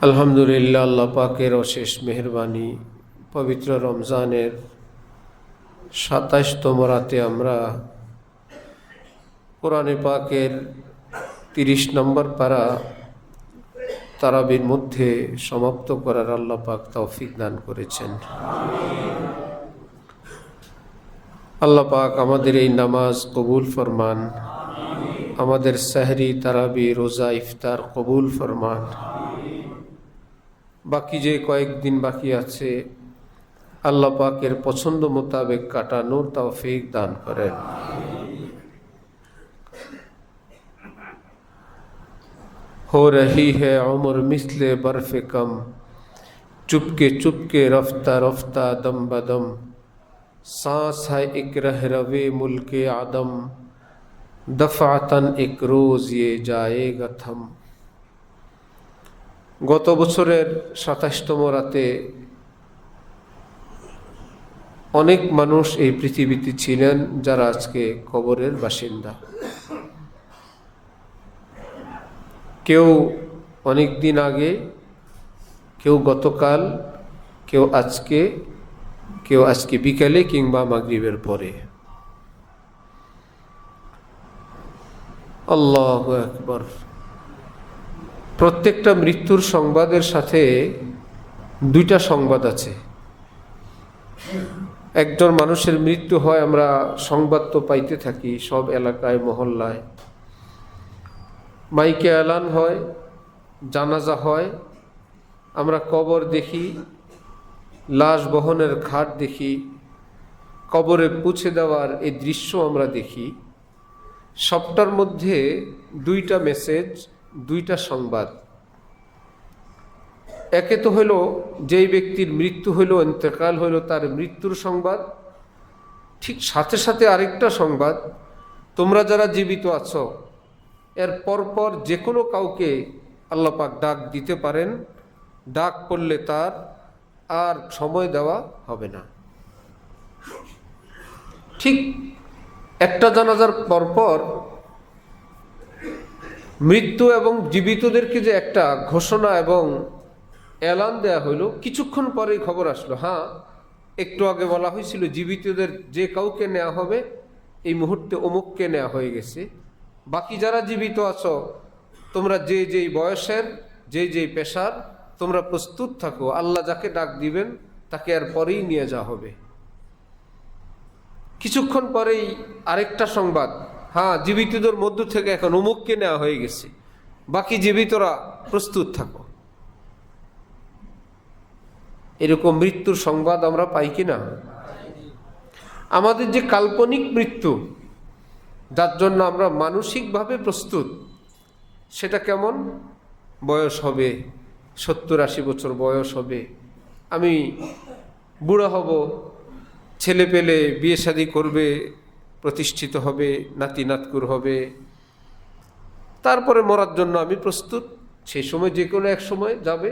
আলহামদুলিল্লাহ, আল্লাহ পাকের অশেষ মেহেরবানি। পবিত্র রমজানের ২৭তম রাতে আমরা কোরআনে পাকের ৩০ নম্বর পারা তারাবির মধ্যে সমাপ্ত করার আল্লাহ পাক তৌফিক দান করেছেন। আল্লাহ পাক আমাদের এই নামাজ কবুল ফরমান, আমাদের সেহরি, তারাবি, রোজা, ইফতার কবুল ফরমান। বাকি যে কয়েকদিন বাকি আছে আল্লাহ পাকের পছন্দ মোতাবেক কাটানোর তৌফিক দান করেন। हो रही है उम्र मिसले बर्फ कम, चुपके चुपके रफ्ता रफ्ता दम बदम, सांस है एक रह रवे मुल्के आदम, दफातन एक रोज ये जाएगा थम। গত বছরের ২৭তম রাতে অনেক মানুষ এই পৃথিবীতে ছিলেন যারা আজকে কবরের বাসিন্দা। কেউ অনেক দিন আগে, কেউ গতকাল, কেউ আজকে বিকালে কিংবা মাগরিবের পরে। আল্লাহু আকবার। প্রত্যেকটা মৃত্যুর সংবাদের সাথে দুইটা সংবাদ আছে। একজন মানুষের মৃত্যু হয়, আমরা সংবাদ তো পাইতে থাকি সব এলাকায় মহল্লায়, মাইকে এলান হয়, জানাজা হয়, আমরা কবর দেখি, লাশ বহনের ঘাট দেখি, কবরে পুছে দেওয়ার এই দৃশ্য আমরা দেখি। সবটার মধ্যে দুইটা মেসেজ, দুইটা সংবাদ। একে তো হইল যেই ব্যক্তির মৃত্যু হইল, ইন্তেকাল হইল, তার মৃত্যুর সংবাদ। ঠিক সাথে সাথে আরেকটা সংবাদ, তোমরা যারা জীবিত আছো এর পরপর যে কোনো কাউকে আল্লাহ পাক ডাক দিতে পারেন, ডাক পড়লে তার আর সময় দেওয়া হবে না। ঠিক একটা জানাজার পরপর মৃত্যু এবং জীবিতদেরকে যে একটা ঘোষণা এবং এলান দেয়া হইল, কিছুক্ষণ পরেই খবর আসলো, হ্যাঁ একটু আগে বলা হয়েছিল জীবিতদের যে কাউকে নেওয়া হবে, এই মুহূর্তে অমুককে নেওয়া হয়ে গেছে। বাকি যারা জীবিত আছো তোমরা যে যেই বয়সের, যে যেই পেশার, তোমরা প্রস্তুত থাকো, আল্লাহ যাকে ডাক দিবেন তাকে আর পরেই নিয়ে যাওয়া হবে। কিছুক্ষণ পরেই আরেকটা সংবাদ, হ্যাঁ জীবিতদের মধ্য থেকে এখন অমুককে নেওয়া হয়ে গেছে, বাকি জীবিতরা প্রস্তুত থাকো। এরকম মৃত্যুর সংবাদ আমরা পাই কিনা? আমাদের যে কাল্পনিক মৃত্যু, যার জন্য আমরা মানসিকভাবে প্রস্তুত, সেটা কেমন? বয়স হবে ৭০-৮০ বছর বয়স হবে, আমি বুড়া হব, ছেলে পেলে বিয়ে শাদী করবে, প্রতিষ্ঠিত হবে, নাতি নাতকুর হবে, তারপরে মরার জন্য আমি প্রস্তুত। সেই সময় যে কোনো এক সময় যাবে।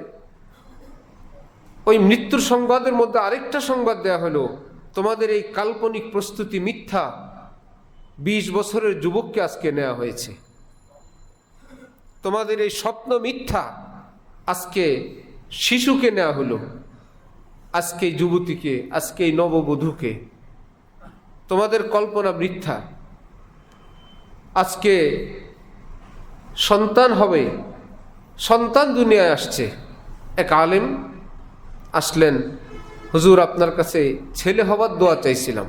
ওই মৃত্যুর সংবাদের মধ্যে আরেকটা সংবাদ দেয়া হলো, তোমাদের এই কাল্পনিক প্রস্তুতি মিথ্যা, ২০ বছরের যুবককে আজকে নেওয়া হয়েছে। তোমাদের এই স্বপ্ন মিথ্যা, আজকে শিশুকে নেওয়া হলো, আজকে যুবতীকে, আজকে নববধূকে। তোমাদের কল্পনা মিথ্যা, আজকে সন্তান হবে, সন্তান দুনিয়ায় আসছে। এক আলেম আসলেন, হুজুর আপনার কাছে ছেলে হবার দোয়া চাইছিলাম।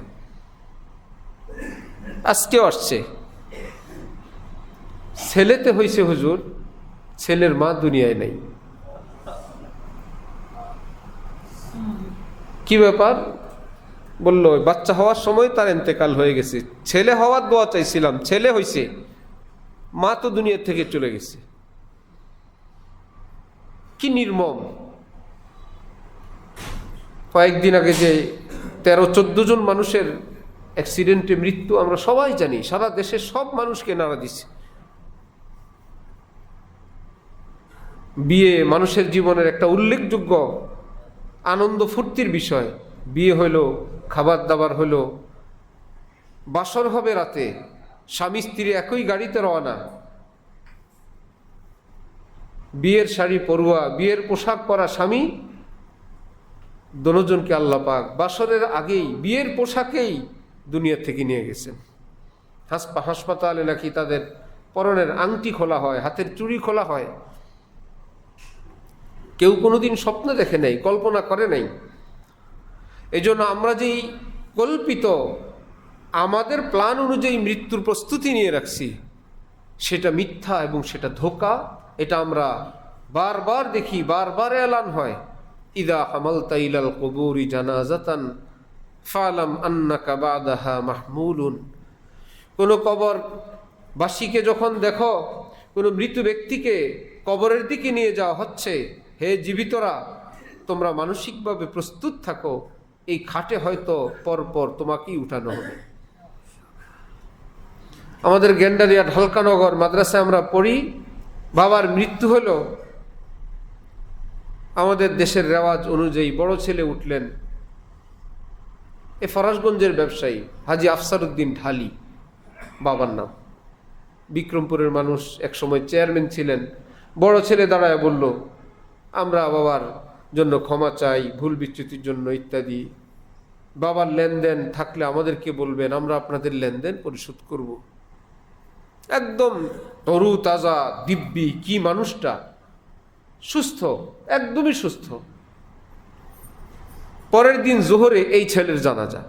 আজকেও আসছে, ছেলেতে হয়েছে হুজুর, ছেলের মা দুনিয়ায় নেই। কি ব্যাপার? বলল বাচ্চা হওয়ার সময় তার ইন্তেকাল হয়ে গেছে, ছেলে হওয়ার দোয়া চাইছিলাম, ছেলে হয়েছে, মা তো দুনিয়া থেকে চলে গেছে। কি নির্মম! কয়েকদিন আগে যে ১৩-১৪ জন মানুষের অ্যাক্সিডেন্টে মৃত্যু, আমরা সবাই জানি, সারা দেশের সব মানুষকে নাড়া দিচ্ছে। বিয়ে মানুষের জীবনের একটা উল্লেখযোগ্য আনন্দ ফুর্তির বিষয়। বিয়ে হইল, খাবার দাবার হইল, বাসর হবে রাতে, স্বামী স্ত্রী একই গাড়িতে রওনা, বিয়ের শাড়ি পরুয়া, বিয়ের পোশাক পরা স্বামী দোনোজনকে আল্লাহ পাক বাসরের আগেই বিয়ের পোশাকেই দুনিয়া থেকে নিয়ে গেছেন। হাসপাতালে নাকি তাদের পরনের আংটি খোলা হয়, হাতের চুড়ি খোলা হয়। কেউ কোনোদিন স্বপ্ন দেখে নাই, কল্পনা করে নাই। এই জন্য আমরা যেই কল্পিত আমাদের প্ল্যান অনুযায়ী মৃত্যুর প্রস্তুতি নিয়ে রাখছি, সেটা মিথ্যা এবং সেটা ধোঁকা। এটা আমরা বারবার দেখি, বারবার এলান হয়, ইদা হামালতা ইলাল কুবুরি জানাজাতান ফালাম আন্নাকা বাদাহা মাহমুলুন। কোনো কবর বাসীকে যখন দেখো, কোনো মৃত ব্যক্তিকে কবরের দিকে নিয়ে যাওয়া হচ্ছে, হে জীবিতরা, তোমরা মানসিকভাবে প্রস্তুত থাকো, এই খাটে হয়তো পরপর তোমাকেই উঠানো হবে। আমাদের গেন্ডারিয়া ঢালকানগর মাদ্রাসায় আমরা পড়ি, বাবার মৃত্যু হলো, আমাদের দেশের রেওয়াজ অনুযায়ী বড় ছেলে উঠলেন, এ ফরাসগঞ্জের ব্যবসায়ী হাজি আফসারউদ্দিন ঢালি বাবার নাম, বিক্রমপুরের মানুষ, একসময় চেয়ারম্যান ছিলেন। বড় ছেলে দাঁড়ায় বলল, আমরা বাবার জন্য ক্ষমা চাই, ভুল বিচ্যুতির জন্য ইত্যাদি। বাবার লেনদেন থাকলে আমাদেরকে বলবেন, আমরা আপনাদের লেনদেন পরিশোধ করব। একদম তরু তাজা দিব্যি, কি মানুষটা, সুস্থ, একদমই সুস্থ। পরের দিন জোহরে এই ছেলের জানাজা।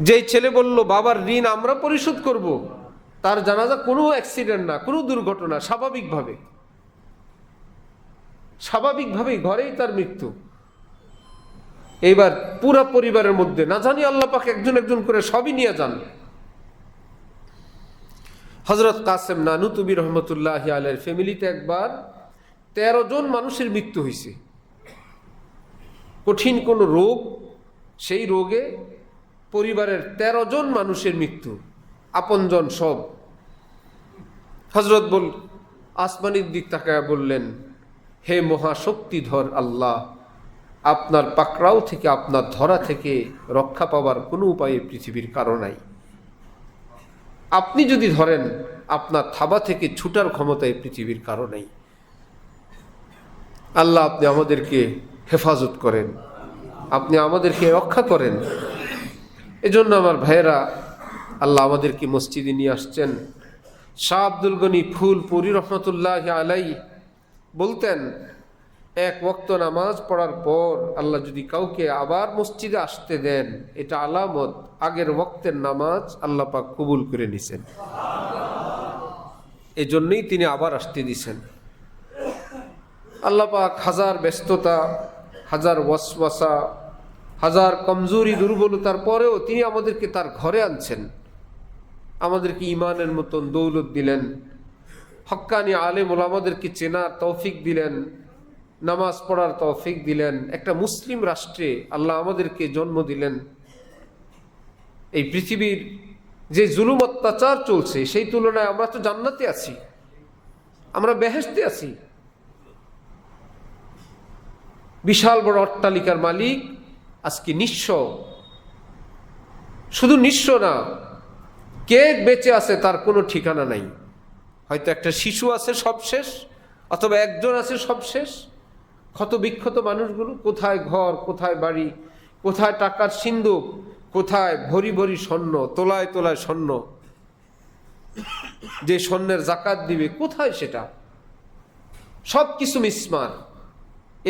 যেই ছেলে বলল বাবার ঋণ আমরা পরিশোধ করব, তার জানাজা কোনো অ্যাক্সিডেন্ট না, কোনো দুর্ঘটনা, স্বাভাবিকভাবেই ঘরেই তার মৃত্যু। এইবার পুরা পরিবারের মধ্যে না জানি আল্লাহ পাক একজন একজন করে সবই নিয়ে যান। হযরত কাসেম নানুতুবি রহমতুল্লাহ আলাইহির ফ্যামিলিতে একবার 13 জন মানুষের মৃত্যু হয়েছে। কঠিন কোন রোগ, সেই রোগে পরিবারের 13 জন মানুষের মৃত্যু, আপনজন সব। হযরত আসমানের দিক তাকায়া বললেন, হে মহাশক্তিধর আল্লাহ, আপনার পাকড়াও থেকে, আপনার ধরা থেকে রক্ষা পাওয়ার কোনো উপায়ে পৃথিবীর কারো নাই। আপনি যদি ধরেন, আপনার থাবা থেকে ছুটার ক্ষমতায় পৃথিবীর কারো নাই। আল্লাহ, আপনি আমাদেরকে হেফাজত করেন, আপনি আমাদেরকে রক্ষা করেন। এজন্য আমার ভাইয়েরা, আল্লাহ আমাদেরকে মসজিদে নিয়ে আসছেন। শাহ আব্দুল গনি ফুলপুরি রহমতুল্লাহ আলাইহি বলতেন, এক ওয়াক্ত নামাজ পড়ার পর আল্লাহ যদি কাউকে আবার মসজিদে আসতে দেন, এটা আলামত আগের ওয়াক্তের নামাজ আল্লাহ পাক কবুল করে নিছেন। এই জন্যই তিনি আবার আসতে দিছেন। আল্লাহ পাক হাজার ব্যস্ততা, হাজার ওয়াসওয়াসা, হাজার কমজোরি দুর্বলতার পরেও তিনি আমাদেরকে তার ঘরে আনছেন, আমাদেরকে ইমানের মতন দৌলত দিলেন, হক্কানি আলেম ওলামাদেরকে চেনার তৌফিক দিলেন, নামাজ পড়ার তৌফিক দিলেন, একটা মুসলিম রাষ্ট্রে আল্লাহ আমাদেরকে জন্ম দিলেন। এই পৃথিবীর যে জুলুম অত্যাচার চলছে, সেই তুলনায় আমরা তো জান্নাতে আছি, আমরা বেহেশতে আছি। বিশাল বড় অট্টালিকার মালিক আজকে নিঃস্ব। শুধু নিঃস্ব না, কে বেঁচে আছে তার কোনো ঠিকানা নাই। হয়তো একটা শিশু আছে সব শেষ, অথবা একজন আছে সব শেষ। ক্ষত বিক্ষত মানুষগুলো, কোথায় ঘর, কোথায় বাড়ি, কোথায় টাকার সিন্ধুক, কোথায় ভরি ভরি স্বর্ণ, তোলায় তোলায় স্বর্ণ, যে স্বর্ণের জাকাত দিবে কোথায় সেটা, সব কিছু মিসমার।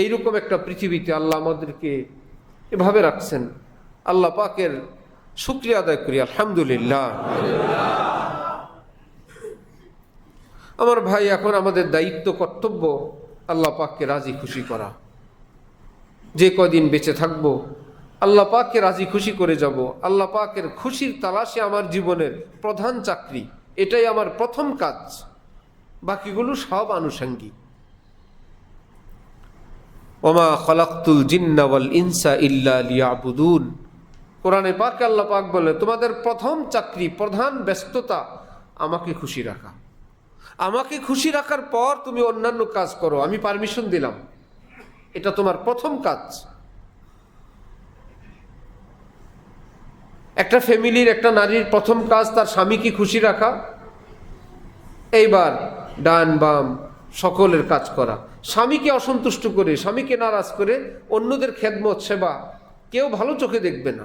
এইরকম একটা পৃথিবীতে আল্লাহ আমাদেরকে এভাবে রাখছেন। আল্লাহ পাকের শুকরিয়া আদায় করি, আলহামদুলিল্লাহ। আমার ভাই, এখন আমাদের দায়িত্ব, কর্তব্য আল্লাহ পাককে রাজি খুশি করা। যে কদিন বেঁচে থাকবো আল্লাহ পাককে রাজি খুশি করে যাব। আল্লাহ পাকের খুশির তালাশে আমার জীবনের প্রধান চাকরি, এটাই আমার প্রথম কাজ, বাকিগুলো সব আনুষঙ্গিক। ওমা খলাকতুল জিন্না ওয়াল ইনসা ইল্লা লিয়াবুদুন। কোরআনে পাকে আল্লাহ পাক বলে, তোমাদের প্রথম চাকরি, প্রধান ব্যস্ততা আমাকে খুশি রাখা। আমাকে খুশি রাখার পর তুমি অন্যান্য কাজ করো, আমি পারমিশন দিলাম, এটা তোমার প্রথম কাজ। একটা ফ্যামিলির, একটা নারীর প্রথম কাজ তার স্বামীকে খুশি রাখা। এইবার ডান বাম সকলের কাজ করা, স্বামীকে অসন্তুষ্ট করে, স্বামীকে নারাজ করে অন্যদের খেদমত সেবা কেউ ভালো চোখে দেখবে না।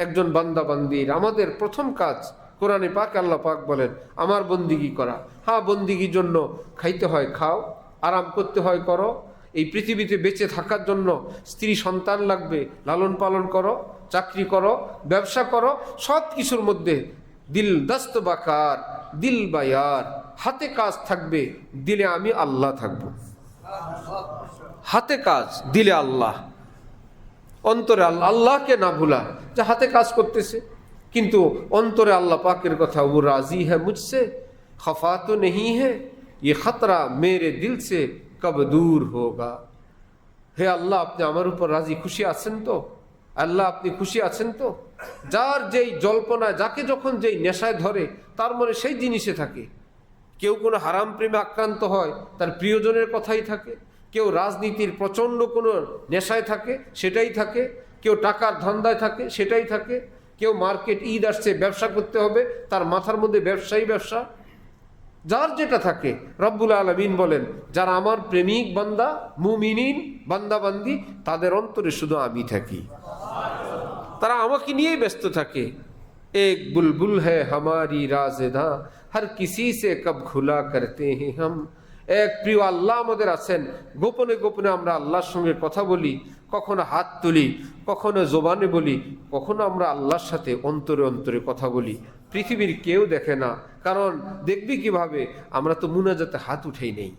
একজন বান্দা বান্দির আমাদের প্রথম কাজ, কোরআনে পাক আল্লাহ পাক বলেন আমার বন্দিগি করা। হ্যাঁ, বন্দিগির জন্য খাইতে হয় খাও, আরাম করতে হয় করো, এই পৃথিবীতে বেঁচে থাকার জন্য স্ত্রী সন্তান লাগবে, লালন পালন করো, চাকরি করো, ব্যবসা করো, সব কিছুর মধ্যে দিল দস্ত বাকার, দিল বায়ার, হাতে কাজ থাকবে, দিলে আমি আল্লাহ থাকব। হাতে কাজ, দিলে আল্লাহ, অন্তরে আল্লাহ, আল্লাহকে না ভুলা। যে হাতে কাজ করতেছে কিন্তু অন্তরে আল্লাহ পাকের কথা, ও রাজি হ্যাঁ মুঝসে, খফা তো নেহি হ্যাঁ, ये खतरा मेरे दिल से कब दूर होगा। হে আল্লাহ, আপনি আমার উপর রাজি খুশি আছেন তো? আল্লাহ, আপনি খুশি আছেন তো? যার যেই জল্পনায়, যাকে যখন যেই নেশায় ধরে তার মনে সেই জিনিসে থাকে। কেউ কোনো হারাম প্রেমে আক্রান্ত হয়, তার প্রিয়জনের কথাই থাকে। কেউ রাজনীতির প্রচণ্ড কোনো নেশায় থাকে, সেটাই থাকে। কেউ টাকার ধান্দায় থাকে, সেটাই থাকে। কেউ মার্কেট, ঈদ আসছে, ব্যবসা করতে হবে, তার মাথার মধ্যে ব্যবসায়ী ব্যবসা। যার যেটা থাকে, রব্বুল আলামিন বলেন যারা আমার প্রেমিক বান্দা, মুমিনিন বান্দা বান্দি, তাদের অন্তরে শুধু আমি থাকি, তারা আমাকে নিয়েই ব্যস্ত থাকে। এক বুলবুল হ্যায় হামারি রাজেদা, হর কিসি সে কব খুলা করতে হ্যাঁ হাম। এক প্রিয় আল্লাহ আমাদের আছেন, গোপনে গোপনে আমরা আল্লাহর সঙ্গে কথা বলি, কখনো হাত তুলি, কখনো জবানে বলি, কখনো আমরা আল্লাহর সাথে অন্তরে অন্তরে কথা বলি। পৃথিবীর কেউ দেখে না, কারণ দেখবি কিভাবে? আমরা তো মুনাজাতে হাত উঠেই নেই,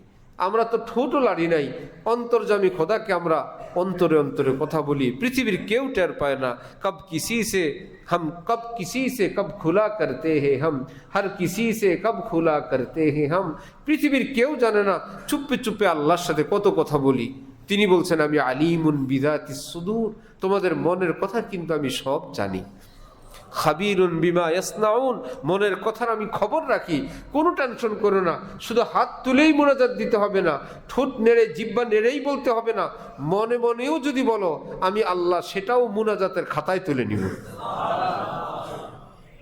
আমরা তো ঠোঁটও লাড়ি নাই। অন্তর্জামী খোদাকে আমরা অন্তরে অন্তরে কথা বলি, পৃথিবীর কেউ টের পায় না। কব কিসি সে हम कब किसी से कब खुला करते हैं हम, हर किसी से कब खुला करते हैं हम। পৃথিবীর কেউ জানে না চুপে চুপে আল্লাহর সাথে কত কথা বলি। তিনি বলছেন আমি আলিমুন বিদাতিস সুদূর, তোমাদের মনের কথা কিন্তু আমি সব জানি। খাবিরুন বিমা ইয়াসনাউন, মনের কথার আমি খবর রাখি। কোনো টেনশন করো না, শুধু হাত তুলেই মুনাজাত দিতে হবে না, ঠোঁট নেড়ে জিহ্বা নেড়েই বলতে হবে না, মনে মনেও যদি বলো আমি আল্লাহ, সেটাও মুনাজাতের খাতায় তুলে নিব।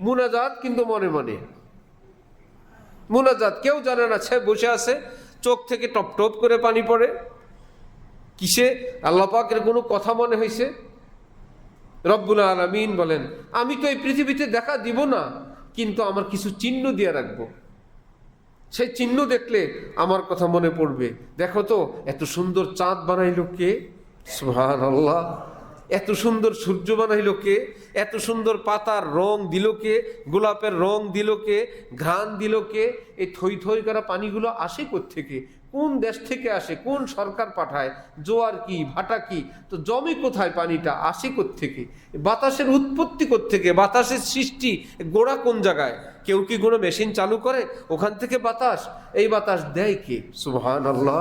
মুনাজাত কিন্তু মনে মনে, মুনাজাত কেউ জানে না। সে বসে আছে, চোখ থেকে টপ টপ করে পানি পড়ে, কিসে? আল্লাহ পাকের কোনো কথা মনে হয়েছে? রব্বুল আলামিন বলেন আমি তো এই পৃথিবীতে দেখা দিব না, কিন্তু আমার কিছু চিহ্ন দিয়ে রাখবো। সেই চিহ্ন দেখলে আমার কথা মনে পড়বে। দেখো তো এত সুন্দর চাঁদ বানাইলো কে? সুবহানাল্লাহ। এত সুন্দর সূর্য বানাইলো কে? এত সুন্দর পাতার রং দিল কে? গোলাপের রং দিল কে? ঘ্রাণ দিল কে? এই থই থই করা পানিগুলো আসে কোত্থেকে? কোন দেশ থেকে আসে? কোন সরকার পাঠায়? জোয়ার কি, ভাটা কি? তো জমে কোথায় পানিটা? আসে কোত্থেকে? বাতাসের উৎপত্তি কোত্থেকে? বাতাসের সৃষ্টি গোড়া কোন জায়গায়? কেউ কি কোনো মেশিন চালু করে ওখান থেকে বাতাস? এই বাতাস দেয় কে? সুবহানাল্লাহ।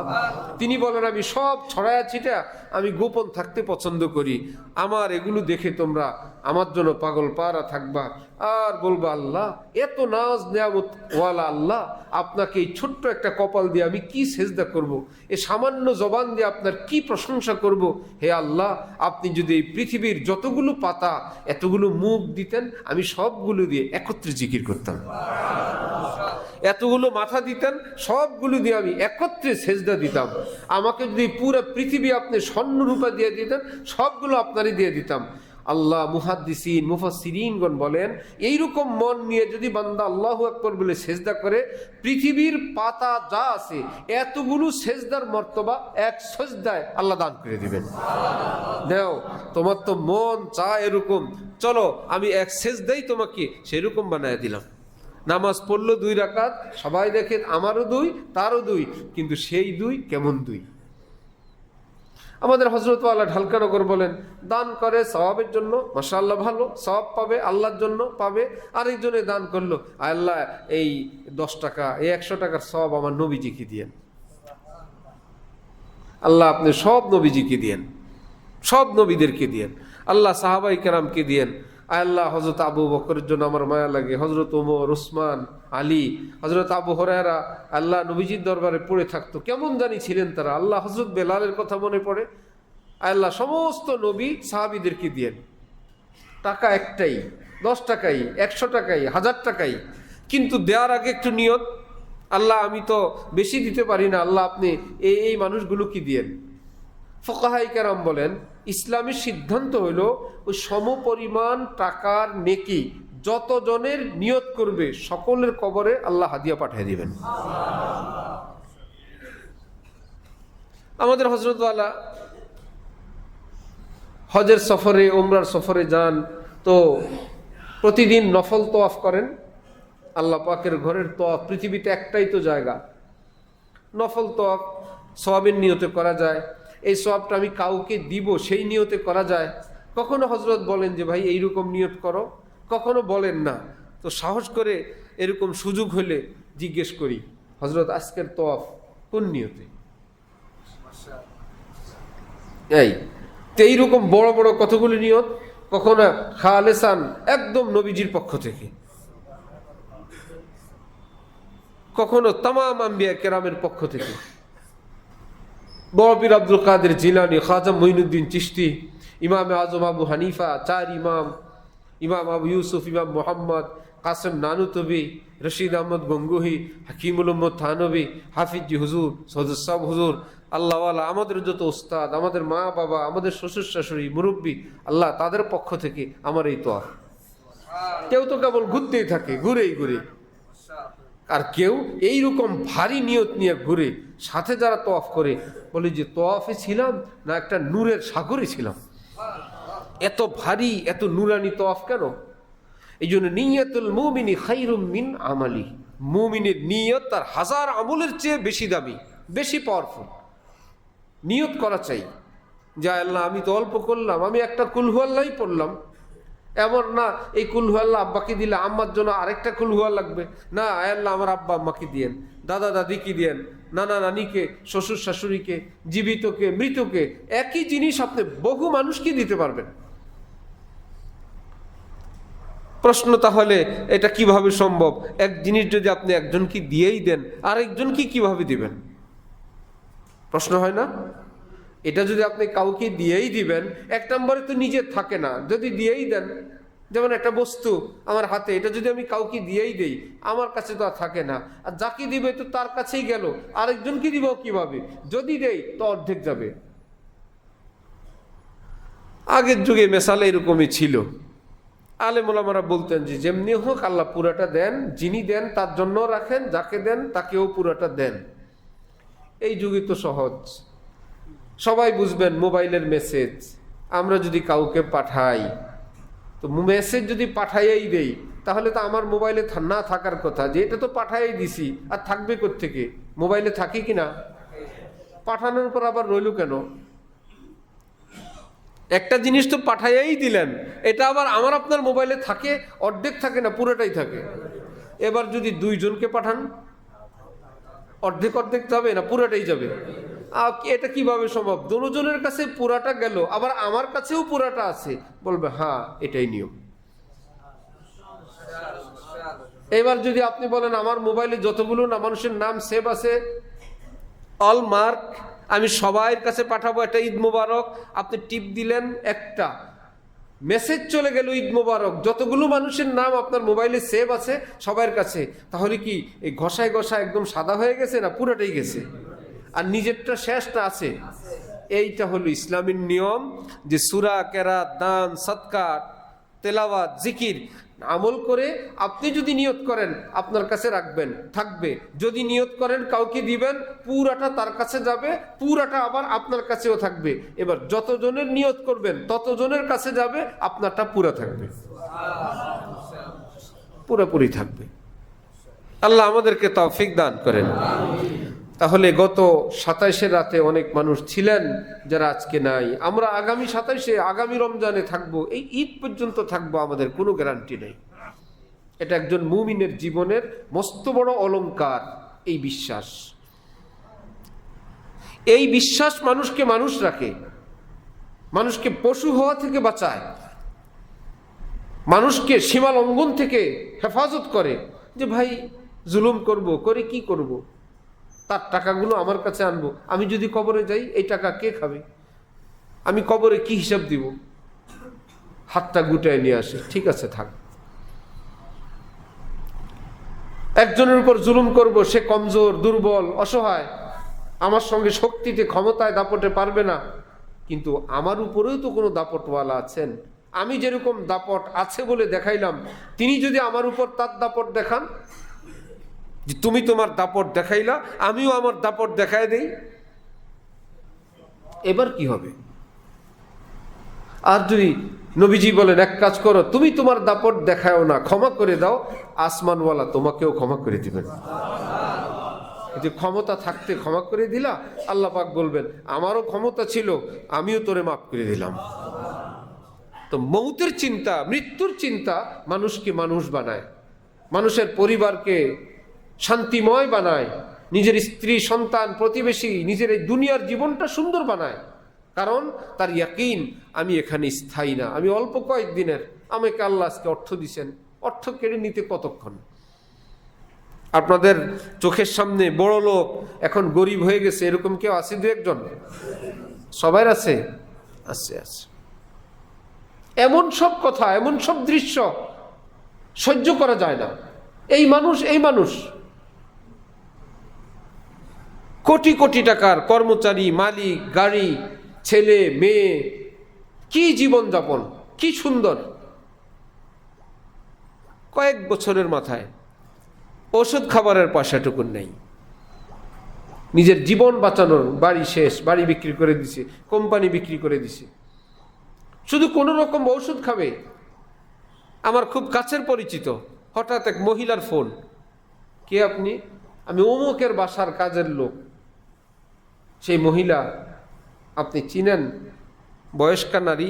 তিনি বলেন আমি সব ছড়ায়া ছিটা আমি গোপন থাকতে পছন্দ করি। আমার এগুলো দেখে তোমরা আমার জন্য পাগল পারা থাকবা আর বলবা আল্লাহ এত নাজ নিয়ামত ওয়ালা আল্লাহ, আপনাকে এই ছোট্ট একটা কপাল দিয়ে আমি কি সেজদা করব, এ সামান্য জবান দিয়ে আপনার কি প্রশংসা করব। হে আল্লাহ, আপনি যদি এই পৃথিবীর যতগুলো পাতা এতগুলো মুখ দিতেন, আমি সবগুলো দিয়ে একত্রে জিকির করতাম। এতগুলো মাথা দিতেন, সবগুলো দিয়ে আমি একত্রে সেজদা দিতাম। আমাকে যদি পুরো পৃথিবী আপনি স্বর্ণরূপা দিয়ে দিতেন, সবগুলো আপনারই দিয়ে দিতাম। আল্লাহ মুহাদ্দিসিন মুফাসসিরিনগণ বলেন এইরকম মন নিয়ে যদি বান্দা আল্লাহু আকবার বলে সেজদা করে, পৃথিবীর পাতা যা আছে এতগুলো সেজদার মর্তবা এক সেজদায় আল্লাহ দান করে দিবেন। দাও তোমার তো মন চায় এরকম, চলো আমি এক সেজদাই তোমাকে সেরকম বানায় দিলাম। নামাজ পড়লো 2 রাকাত, সবাই দেখে আমারও 2 তারও 2, কিন্তু সেই 2 কেমন 2? আমাদের হযরত আল্লাহ ঢালকানগর বলেন দান করে সওয়াবের জন্য, মাশাআল্লাহ ভালো সওয়াব পাবে, আল্লাহর জন্য পাবে। আরেকজনে দান করলো, আল্লাহ এই 10 টাকা এই 100 টাকার সওয়াব আমার নবীজিকে দিয়েন। আল্লাহ আপনি সব নবীজিকে দিয়েন, সব নবীদেরকে দিয়েন, আল্লাহ সাহাবাই কেরামকে দিয়েন। আল্লাহ হযরত আবু বকরের জন্য আমার মায়া লাগে, হযরত ওমর, ওসমান, আলী, হযরত আবু হুরায়রা আল্লাহ নবীজির দরবারে পড়ে থাকতো, কেমন জানি ছিলেন তারা। আল্লাহ হযরত বেলালের কথা মনে পড়ে। আল্লাহ সমস্ত নবী সাহাবীদেরকে দিয়েন। টাকা একটাই, 10 টাকাই, 100 টাকাই, 1000 টাকাই, কিন্তু দেওয়ার আগে একটু নিয়ত, আল্লাহ আমি তো বেশি দিতে পারি না, আল্লাহ আপনি এই মানুষগুলো কি দিয়েন। ফুকাহায়ে কেরাম বলেন ইসলামের সিদ্ধান্ত হইল ওই সমপরিমাণ টাকার নেকি যতজনের নিয়ত করবে সকলের কবরে আল্লাহ হাদিয়া পাঠিয়ে দিবেন। আমাদের হযরত ওয়ালা হজের সফরে উমরার সফরে যান তো প্রতিদিন নফল তোয়াফ করেন। আল্লাহ পাকের ঘরের তোয়াফ পৃথিবীতে একটাই তো জায়গা, নফল তোয়াফ সওয়াবের নিয়তে করা যায়। এই সওয়াবটা আমি কাউকে দিব সেই নিয়তে করা যায়। কখনো হযরত বলেন যে ভাই এইরকম নিয়ত করো, কখনো বলেন না। তো সাহস করে এরকম সুযোগ হলে জিজ্ঞেস করি, হযরত আজকের তোয়াফ কোন নিয়তে? এই তো এইরকম বড় বড় কতগুলি নিয়ত, কখনো খালেসান একদম নবীজির পক্ষ থেকে, কখনো তামাম আম্বিয়া কেরামের পক্ষ থেকে। বড় পীর আব্দুল কাদের জিলানী, খাজা মঈনুদ্দিন চিশতি, ইমাম আজম আবু হানিফা, চার ইমাম, ইমাম আবু ইউসুফ, ইমাম মোহাম্মদ কাসেম নানুতবি, রশিদ আহমদ গঙ্গুহি, হাকিমুল উম্মদ থানবী, হাফিজি হুজুর, সদর সাহেব হুজুর, আল্লাহওয়ালা, আমাদের যত ওস্তাদ, আমাদের মা বাবা, আমাদের শ্বশুর শাশুড়ি, মুরব্বী, আল্লাহ তাদের পক্ষ থেকে আমার এই তোয়াফ। কেউ তো কেবল ঘুরতেই থাকে, ঘুরেই ঘুরে, আর কেউ এইরকম ভারী নিয়ত নিয়ে ঘুরে। সাথে যারা তোয়াফ করে বলে যে তোয়াফে ছিলাম না একটা নূরের সাগরে ছিলাম। এত ভারী এত নুরানি তোয়াফ কেন? এই জন্য নিয়তুল মুমিনি খায়রুম মিন আমালি, মুমিনের নিয়ত তার হাজার আমলের চেয়ে বেশি দামি, বেশি পাওয়ারফুল। নিয়ত করা চাই যে আল্লাহ আমি তো অল্প করলাম, আমি একটা কুল হুয়াল্লাহই পড়লাম। এমন না এই কুল হুয়াল্লাহ আব্বাকে দিলে আম্মার জন্য আরেকটা কুল হুয়া লাগবে না, আল্লাহ আমার আব্বা আম্মাকে দিয়েন, দাদা দাদিকে দিয়েন, নানা নানিকে, শ্বশুর শাশুড়িকে, জীবিতকে মৃতকে, একই জিনিস আপনি বহু মানুষকে দিতে পারবেন। প্রশ্ন তাহলে এটা কিভাবে সম্ভব? এক জিনিস যদি আপনি একজনকে দিয়েই দেন আরেকজনকে কিভাবে দিবেন? প্রশ্ন হয় না? এটা যদি আপনি কাউকে দিয়েই দিবেন, এক নম্বরে তো নিজের থাকে না। যদি দিয়েই দেন, যেমন একটা বস্তু আমার হাতে, এটা যদি আমি কাউকে দিয়েই দেই আমার কাছে তো আর থাকে না, আর যাকে দিবে তো তার কাছেই গেল, আরেকজনকে দিব কিভাবে? যদি দেই তো অর্ধেক যাবে। আগের যুগে মেসালে এরকমই ছিল। আলেম ওলামারা বলতেন যে যেমনি হোক আল্লাহ পুরাটা দেন, যিনি দেন তার জন্য রাখেন, যাকে দেন তাকেও পুরাটা দেন। এই যুগে তো সহজ, সবাই বুঝবেন। মোবাইলের মেসেজ আমরা যদি কাউকে পাঠাই, তো মেসেজ যদি পাঠাইয়াই দেই তাহলে তো আমার মোবাইলে না থাকার কথা, যে এটা তো পাঠাইয়াই দিছি, আর থাকবে কোত্থেকে? মোবাইলে থাকে কি না? পাঠানোর পর আবার রইল কেন? একটা জিনিস তো পাঠাইয়াই দিলেন, এটা আবার আমার আপনার মোবাইলে থাকে, অর্ধেক থাকে না, পুরোটাই থাকে। এবার যদি দুইজনকে পাঠান, অর্ধেক অর্ধেক যাবে না পুরাটাই যাবে? এটা কিভাবে সম্ভব? দুজনের কাছে পুরাটা গেল, আবার আমার কাছেও পুরাটা আছে, বলবে হ্যাঁ এটাই নিয়ম। এবার যদি আপনি বলেন আমার মোবাইলে যতগুলো না মানুষের নাম সেভ আছে অল মার্ক, আমি সবার কাছে পাঠাবো একটা ঈদ মোবারক, আপনি টিপ দিলেন, একটা মেসেজ চলে গেল ঈদ মোবারক, যতগুলো মানুষের নাম আপনার মোবাইলে সেভ আছে সবার কাছে। তাহলে কি এই ঘষায় ঘষায় একদম সাদা হয়ে গেছে না পুরোটাই গেছে? আর নিজেরটা শেষটা আছে। এইটা হলো ইসলামের নিয়ম, যে সূরা, কেরাত, দান, সদকা, তেলাওয়াত, জিকির আমল করে আপনি যদি নিয়ত করেন আপনার কাছে রাখবেন, থাকবে। যদি নিয়ত করেন কাউকে দিবেন, পুরাটা তার কাছে যাবে, পুরাটা আবার আপনার কাছেও থাকবে। এবার যতজনের নিয়ত করবেন ততজনের কাছে যাবে, আপনারটা পুরা থাকবে, পুরোপুরি থাকবে। আল্লাহ আমাদেরকে তৌফিক দান করেন। তাহলে গত 27-এর রাতে অনেক মানুষ ছিলেন যারা আজকে নাই। আমরা আগামী 27-এ, আগামী রমজানে থাকবো, এই ঈদ পর্যন্ত থাকবো, আমাদের কোনো গ্যারান্টি নেই। এটা একজন মুমিনের জীবনের মস্ত বড় অলংকার, এই বিশ্বাস। এই বিশ্বাস মানুষকে মানুষ রাখে, মানুষকে পশু হওয়া থেকে বাঁচায়, মানুষকে সীমা লঙ্ঘন থেকে হেফাজত করে। যে ভাই জুলুম করব, করে কি করব? তার টাকাগুলো আমার কাছে আনবো, আমি যদি কবরে যাই এই টাকা কে খাবে? আমি কবরে কি হিসাব দিব? হাতটা গুটায় নিয়ে আসে, ঠিক আছে থাক। একজনের উপর জুলুম করব, সে কমজোর, দুর্বল, অসহায়, আমার সঙ্গে শক্তিতে ক্ষমতায় দাপটে পারবে না, কিন্তু আমার উপরেও তো কোনো দাপটওয়ালা আছেন। আমি যেরকম দাপট আছে বলে দেখাইলাম, তিনি যদি আমার উপর তার দাপট দেখান, যে তুমি তোমার দাপট দেখাইলা, আমিও আমার দাপট দেখাই দেই, এবার কি হবে? আর যদি নবীজি বলেন এক কাজ করো, তুমি তোমার দাপট দেখাও না, ক্ষমা করে দাও, আসমানওয়ালা তোমাকেও ক্ষমা করে দিবেন। যে ক্ষমতা থাকতে ক্ষমা করে দিলা, আল্লাহ পাক বলবেন আমারও ক্ষমতা ছিল, আমিও তোরে মাফ করে দিলাম। তো মৌতের চিন্তা, মৃত্যুর চিন্তা মানুষকে মানুষ বানায়, মানুষের পরিবারকে শান্তিময় বানায়, নিজের স্ত্রী, সন্তান, প্রতিবেশী, নিজের এই দুনিয়ার জীবনটা সুন্দর বানায়। কারণ তার ইয়াকিন আমি এখানে স্থায়ী না, আমি অল্প কয়েকদিনের, আমাকে আল্লাহ আজকে অর্থ দিছেন, অর্থ কেড়ে নিতে কতক্ষণ? আপনাদের চোখের সামনে বড় লোক এখন গরিব হয়ে গেছে, এরকম কেউ আছে? দু একজন? সবাই আছে? আছে, আছে। এমন সব কথা, এমন সব দৃশ্য সহ্য করা যায় না। এই মানুষ কোটি কোটি টাকার কর্মচারী, মালিক, গাড়ি, ছেলে, মেয়ে, কি জীবনযাপন, কি সুন্দর। কয়েক বছরের মাথায় ওষুধ খাবারের পয়সাটুকু নেই, নিজের জীবন বাঁচানোর, বাড়ি শেষ, বাড়ি বিক্রি করে দিছে, কোম্পানি বিক্রি করে দিছে, শুধু কোনো রকম ওষুধ খাবে। আমার খুব কাছের পরিচিত, হঠাৎ এক মহিলার ফোন, কে আপনি? আমি অমুকের বাসার কাজের লোক। সেই মহিলা, আপনি চিনেন? বয়স্কা নারী,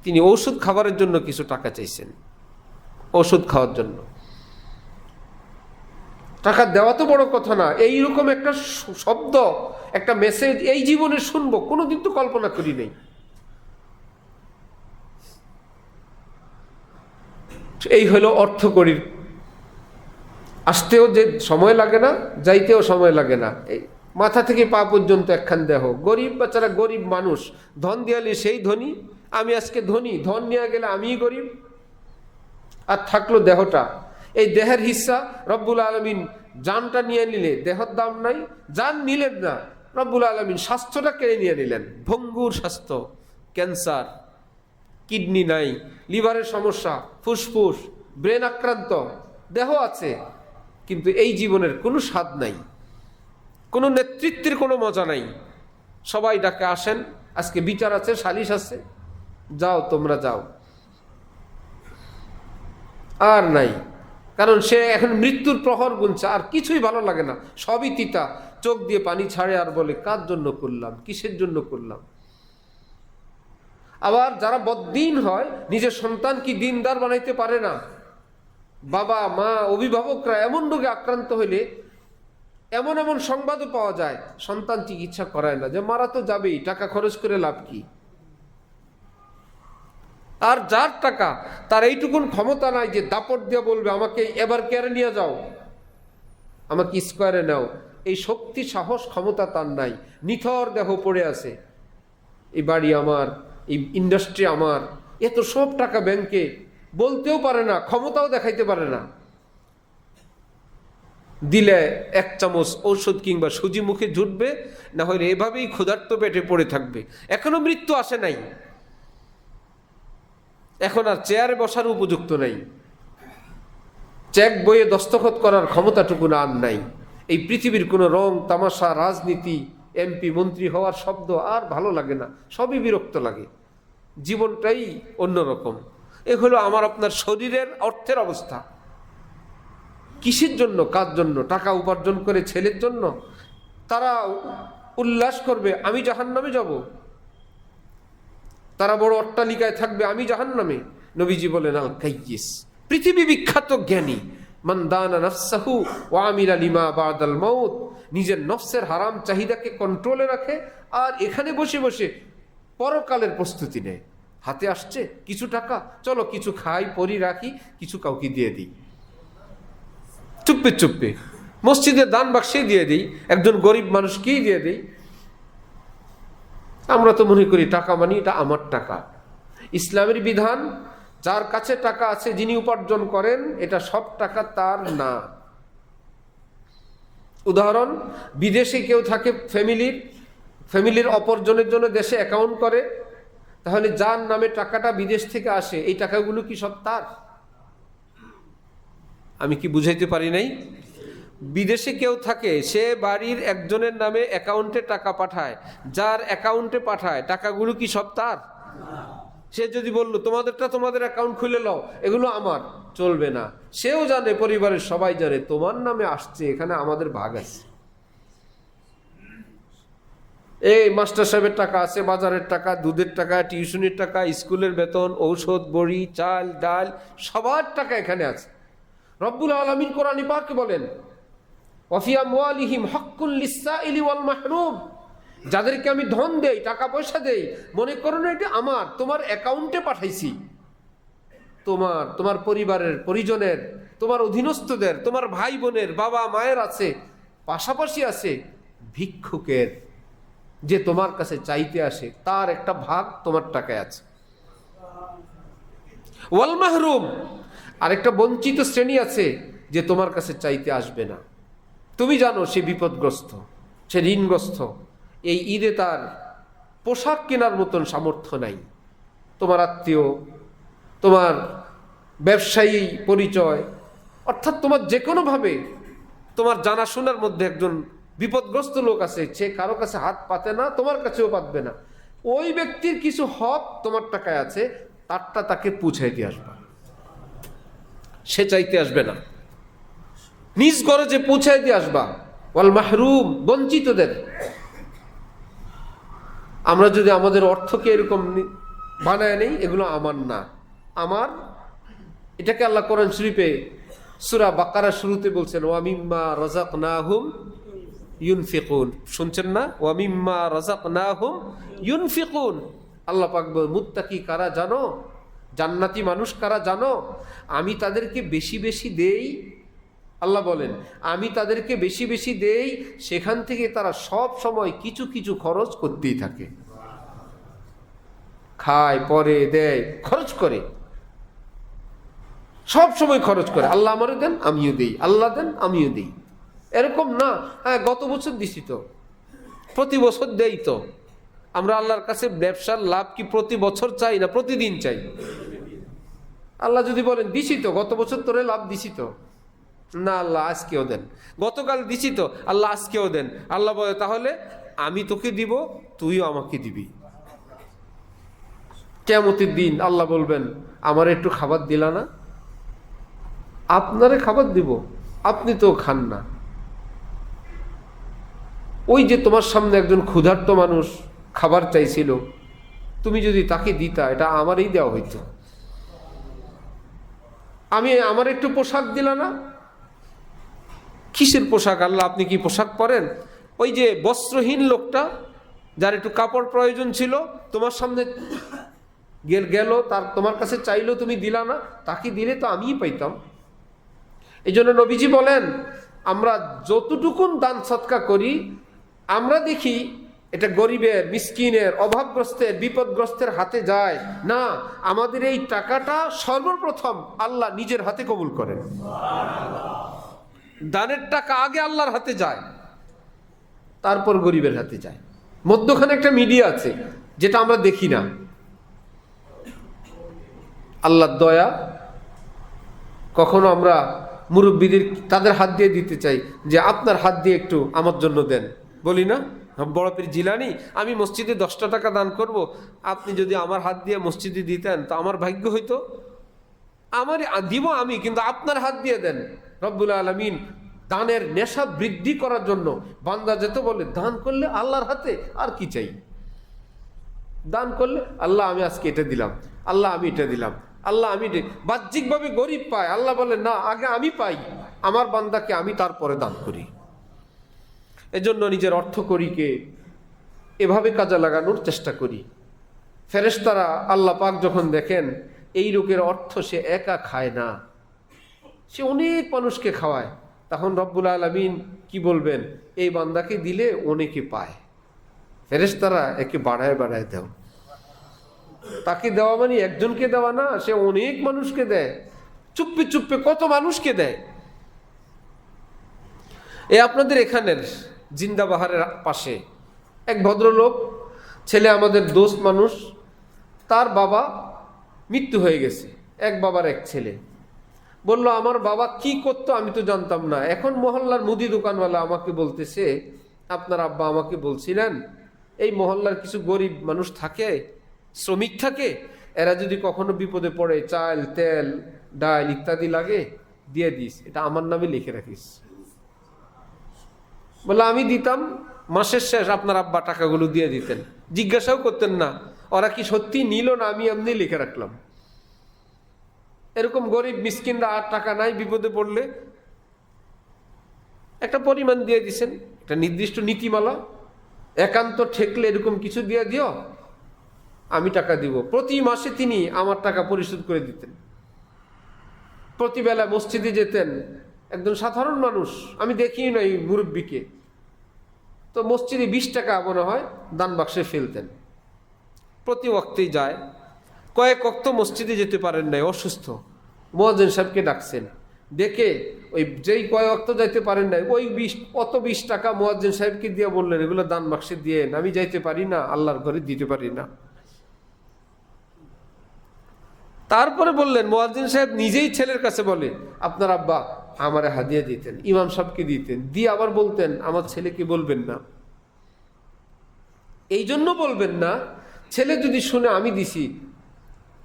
তিনি ওষুধ খাবারের জন্য কিছু টাকা চাইছেন, ওষুধ খাওয়ার জন্য। টাকা দেওয়া তো বড় কথা না, এইরকম একটা শব্দ, একটা মেসেজ এই জীবনে শুনবো কোনোদিন তো কল্পনা করি নেই। এই হলো অর্থকড়ির। আসতেও যে সময় লাগে না, যাইতেও সময় লাগে না, এই মাথা থেকে পা পর্যন্ত একখান দেহ। গরিব বাচ্চারা, গরিব মানুষ, ধন দিয়ালে সেই ধনী, আমি আজকে ধনী, ধন নিয়ে গেলে আমিই গরিব। আর থাকলো দেহটা, এই দেহের হিস্সা রব্বুল আলামিন জানটা নিয়ে নিলে দেহের দাম নাই, জান নিলেন না, রব্বুল আলামিন স্বাস্থ্যটা কেড়ে নিয়ে নিলেন। ভঙ্গুর স্বাস্থ্য, ক্যান্সার, কিডনি নাই, লিভারের সমস্যা, ফুসফুস, ব্রেন আক্রান্ত, দেহ আছে, কিন্তু এই জীবনের কোনো স্বাদ নাই, কোনো নেতৃত্বের কোনো মজা নাই। সবাই ডাকে আসেন, আজকে বিচার আছে, সালিশ আছে, যাও তোমরা যাও, আর নাই। কারণ সে এখন মৃত্যুর প্রহর গুনছে, আর কিছুই ভালো লাগে না, সবই তিতা, চোখ দিয়ে পানি ছাড়ে আর বলে কার জন্য করলাম, কিসের জন্য করলাম। আবার যারা বদ্দিন হয়, নিজের সন্তান কি দিনদার বানাইতে পারে না। বাবা মা, অভিভাবকরা এমন রোগে আক্রান্ত হইলে এমন এমন সংবাদও পাওয়া যায়, সন্তান চিকিৎসা করায় না, যে মারা তো যাবেই, টাকা খরচ করে লাভ কি। আর যার টাকা, তার এইটুকুন ক্ষমতা নাই যে দাপট দিয়ে বলবে আমাকে এবার কেয়ারে নিয়ে যাও, আমাকে স্কোয়ারে নাও, এই শক্তি, সাহস, ক্ষমতা তার নাই। নিথর দেহ পড়ে আছে, এই বাড়ি আমার, এই ইন্ডাস্ট্রি আমার, এত সব টাকা ব্যাংকে, বলতেও পারে না, ক্ষমতাও দেখাইতে পারে না। দিলে এক চামচ ঔষধ কিংবা সুজি মুখে জুটবে, না হলে এভাবেই ক্ষুধার্ত পেটে পড়ে থাকবে। এখনো মৃত্যু আসে নাই, এখন আর চেয়ারে বসার উপযুক্ত নাই, চেক বইয়ে দস্তখত করার ক্ষমতাটুকু আর নাই। এই পৃথিবীর কোনো রং তামাশা, রাজনীতি, এমপি মন্ত্রী হওয়ার শব্দ আর ভালো লাগে না, সবই বিরক্ত লাগে, জীবনটাই অন্যরকম। এ হলো আমার আপনার শরীরের, অর্থের অবস্থা। কিসের জন্য, কার জন্য? টাকা উপার্জন করে ছেলের জন্য। তারা উল্লাস করবে আমি জাহান্নামে যাব, তারা বড় অট্টালিকায় থাকবে, আমি জাহান্নামে। নবীজি বলেন আল কাইয়িস, পৃথিবী বিখ্যাত জ্ঞানী, মান দানা নাফসাহু ওয়া আমিলা লিমা বাদাল মাউত, নিজের নফসের হারাম চাহিদাকে কন্ট্রোলে রাখে, আর এখানে বসে বসে পরকালের প্রস্তুতি নেয়। হাতে আসছে কিছু টাকা, চলো কিছু খাই, পরি, রাখি, কিছু কাউকে দিয়ে দিই, চুপে চুপে মসজিদের দান বাক্সেই দিয়ে দিই, একজন গরিব মানুষকেই দিয়ে দিই। আমরা তো মনে করি টাকা মানে এটা আমার টাকা। ইসলামের বিধান, যার কাছে টাকা আছে, যিনি উপার্জন করেন, এটা সব টাকা তার না, উদাহরণ, বিদেশে কেউ থাকে, ফ্যামিলির অপরজনের জন্য দেশে অ্যাকাউন্ট করে, তাহলে যার নামে টাকাটা বিদেশ থেকে আসে এই টাকাগুলো কি সব তার? আমি কি বুঝাইতে পারি নাই? বিদেশে কেউ থাকে, সে বাড়ির একজনের নামে অ্যাকাউন্টে টাকা পাঠায়, যার অ্যাকাউন্টে পাঠায় টাকাগুলো কি সব তার? সে যদি বলল তোমাদেরটা তোমাদের অ্যাকাউন্ট খুলে নাও, এগুলো আমার, চলবে না। সেও জানে, পরিবারের সবাই জানে তোমার নামে আসছে, এখানে আমাদের ভাগ আছে। এই মাস্টার সাহেবের টাকা আছে, বাজারের টাকা, দুধের টাকা, টিউশনের টাকা, স্কুলের বেতন, ঔষধ, বড়ি, চাল, ডাল, সবার টাকা এখানে আছে। রব্বুল আলামিন কোরআনে পাকে বলেন, ওয়াফি আমওয়ালিহিম হাক্কুল লিসসাইলি ওয়াল মাহরুম, যাদেরকে আমি ধন দেই, টাকা পয়সা দেই, মনে করো না এটা আমার, তোমার অ্যাকাউন্টে পাঠাইছি, তোমার পরিবারের পরিজনের, তোমার অধীনস্থদের, তোমার ভাই বোনের, বাবা মায়ের আছে, পাশাপাশি আছে ভিক্ষুকের, যে তোমার কাছে চাইতে আসে, তার একটা ভাগ তোমার টাকায় আছে। ওয়াল মাহরুম, আরেকটা বঞ্চিত শ্রেণী আছে যে তোমার কাছে চাইতে আসবে না। তুমি জানো সে বিপদগ্রস্ত, সে ঋণগ্রস্ত, এই ঈদে তার পোশাক কেনার মতন সামর্থ্য নাই। তোমার আত্মীয়, তোমার ব্যবসায়ী পরিচয়, অর্থাৎ তোমার যে কোনোভাবে তোমার জানাশোনার মধ্যে একজন বিপদগ্রস্ত লোক আছে, সে কারো কাছে হাত পাতে না, তোমার কাছেও পাতবে না। ওই ব্যক্তির কিছু হক তোমার টাকায় আছে, তারটা তাকে পৌঁছাইতে আসবা, সে চাইতে আসবে না, নিজ গরজে পৌঁছাইতে আসবা। ওয়াল মাহরুম, বঞ্চিতদের। আমরা যদি আমাদের অর্থকে এরকম বানায় নেই, এগুলো আমার না, আমার, এটাকে আল্লাহ কোরআন শরীফে সূরা বাকারা শুরুতে বলছেন, ওয়া মিম্মা রাযাকনাহুম ইউনফিকুন। শুনছেন না? ওয়া মিম্মা রাযাকনাহুম ইউনফিকুন। আল্লাহ পাক বলেন, মুত্তাকি কারা জানো, জান্নাতি মানুষ কারা জানো, আমি তাদেরকে বেশি বেশি দেই। আল্লাহ বলেন, আমি তাদেরকে বেশি বেশি দেই, সেখান থেকে তারা সব সময় কিছু কিছু খরচ করতেই থাকে, খায়, পরে, দেয়, খরচ করে, সব সময় খরচ করে। আল্লাহ আমারও দেন আমিও দেই, আল্লাহ দেন আমিও দেই, এরকম না। হ্যাঁ, গত বছর দিছি তো, প্রতি বছর দেই তো। আমরা আল্লাহর কাছে ব্যবসার লাভ কি প্রতি বছর চাই না প্রতিদিন চাই? আল্লাহ যদি বলেন দিছি তো, গত বছর তোরে লাভ দিছি তো, না আল্লাহ আজকেও দেন। গতকাল দিছি তো, আল্লাহ আজকেও দেন। আল্লাহ বলে, তাহলে আমি তোকে দিব, তুইও আমাকে দিবি। কিয়ামতের দিন আল্লাহ বলবেন, আমার একটু খাবার দিলা না, আপনারে খাবার দিব, আপনি তো খান না। ওই যে তোমার সামনে একজন ক্ষুধার্ত মানুষ খাবার চাইছিল, তুমি যদি তাকে দিতা, এটা আমারই দেওয়া হইতো। আমার একটু পোশাক দিলা না, কিসের পোশাক আল্লাহ, আপনি কি পোশাক পরেন? ওই যে বস্ত্রহীন লোকটা, যার একটু কাপড় প্রয়োজন ছিল, তোমার সামনে গেল, তোমার কাছে চাইলো, তুমি দিলা না, তাকে দিলে তো আমিই পাইতাম। এই জন্য নবীজি বলেন, আমরা যতটুকুন দান সৎকা করি, আমরা দেখি এটা গরিবের, মিসকিনের, অভাবগ্রস্তের, বিপদগ্রস্তের হাতে যায় না, আমাদের এই টাকাটা সর্বপ্রথম আল্লাহ নিজের হাতে কবুল করেন। দানের টাকা আগে আল্লাহর হাতে যায়, তারপর গরিবের হাতে যায়। মধ্যখানে একটা মিডিয়া আছে, যেটা আমরা দেখি না। আল্লাহর দয়া, কখনো আমরা মুরব্বীদের তাদের হাত দিয়ে দিতে চাই, যে আপনার হাত দিয়ে একটু আমার জন্য দেন, বলি না? বড় পীর জিলানী, আমি মসজিদে 10টা টাকা দান করব, আপনি যদি আমার হাত দিয়ে মসজিদে দিতেন তো আমার ভাগ্য হইতো। আমার দিব আমি, কিন্তু আপনার হাত দিয়ে দেন। রব্বুল আলামিন দানের নেশা বৃদ্ধি করার জন্য বান্দা যেত বলে, দান করলে আল্লাহর হাতে আর কি চাই, দান করলে আল্লাহ আমি আজকে এটা দিলাম, আল্লাহ আমি এটা দিলাম, আল্লাহ আমি বাহ্যিকভাবে গরিব পায়, আল্লাহ বলে না, আগে আমি পাই, আমার বান্দাকে আমি তারপরে দান করি। এজন্য নিজের অর্থ করিকে এভাবে কাজে লাগানোর চেষ্টা করি। ফেরেশতারা আল্লাহ পাক যখন দেখেন এই লোকের অর্থ সে একা খায় না, সে অনেক মানুষকে খাওয়ায়, তখন রব্বুল আলামিন কি বলবেন, এই বান্দাকে দিলে অনেকে পায়, ফেরেশতারা একে বাড়ায় বাড়ায় দাও। তাকে দেওয়া মানে একজনকে দেওয়া না, সে অনেক মানুষকে দেয়, চুপে চুপে কত মানুষকে দেয়। এই আপনাদের এখানের জিন্দাবাহারের পাশে এক ভদ্রলোক, ছেলে আমাদের দোস্ত মানুষ, তার বাবা মৃত্যু হয়ে গেছে। এক বাবার এক ছেলে বলল, আমার বাবা কি করতো আমি তো জানতাম না, এখন মহল্লার মুদি দোকানওয়ালা আমাকে বলতেছে আপনার আব্বা আমাকে বলছিলেন এই মহল্লার কিছু গরিব মানুষ থাকে, শ্রমিক থাকে, এরা যদি কখনো বিপদে পড়ে চাল তেল ডাল ইত্যাদি লাগে দিয়ে দিস, এটা আমার নামে লিখে রাখিস। বলে আমি দিতাম, মাসের শেষ আপনার আব্বা টাকাগুলো দিয়ে দিতেন, জিজ্ঞাসাও করতেন না ওরা কি সত্যি নিল না, আমি এমনি লিখে রাখলাম। এরকম গরিব মিসকিনরা আর টাকা নাই, বিপদে পড়লে একটা পরিমাণ দিয়ে দিছেন, একটা নির্দিষ্ট নীতিমালা, একান্ত ঠেকলে এরকম কিছু দিয়ে দিও আমি টাকা দিব। প্রতি মাসে তিনি আমার টাকা পরিশোধ করে দিতেন। প্রতিবেলা মসজিদে যেতেন, একজন সাধারণ মানুষ, আমি দেখি না এই মুরব্বীকে, তো মসজিদে 20 টাকা মনে হয় দান বাক্সে ফেলতেন। প্রতি ওয়াক্তেই যায়, কয়েক ওয়াক্ত মসজিদে যেতে পারেন নাই, অসুস্থ, মুয়াজ্জিন সাহেবকে ডাকছেন, ডেকে ওই যেই কয়েক ওয়াক্ত যাইতে পারেন নাই ওই 20 টাকা মুয়াজ্জিন সাহেবকে দিয়ে বললেন এগুলো দান বাক্সে দিয়ে, আমি যাইতে পারি না, আল্লাহর ঘরে দিতে পারি না। তারপরে বললেন, মুয়াজ্জিন সাহেব নিজেই ছেলের কাছে বলে আপনার আব্বা আমারে হাদিয়া দিতেন, ইমাম সাহেবকে দিতেন, দিয়ে আবার বলতেন আমার ছেলেকে বলবেন না। এই জন্য বলবেন না, ছেলে যদি শুনে আমি দিছি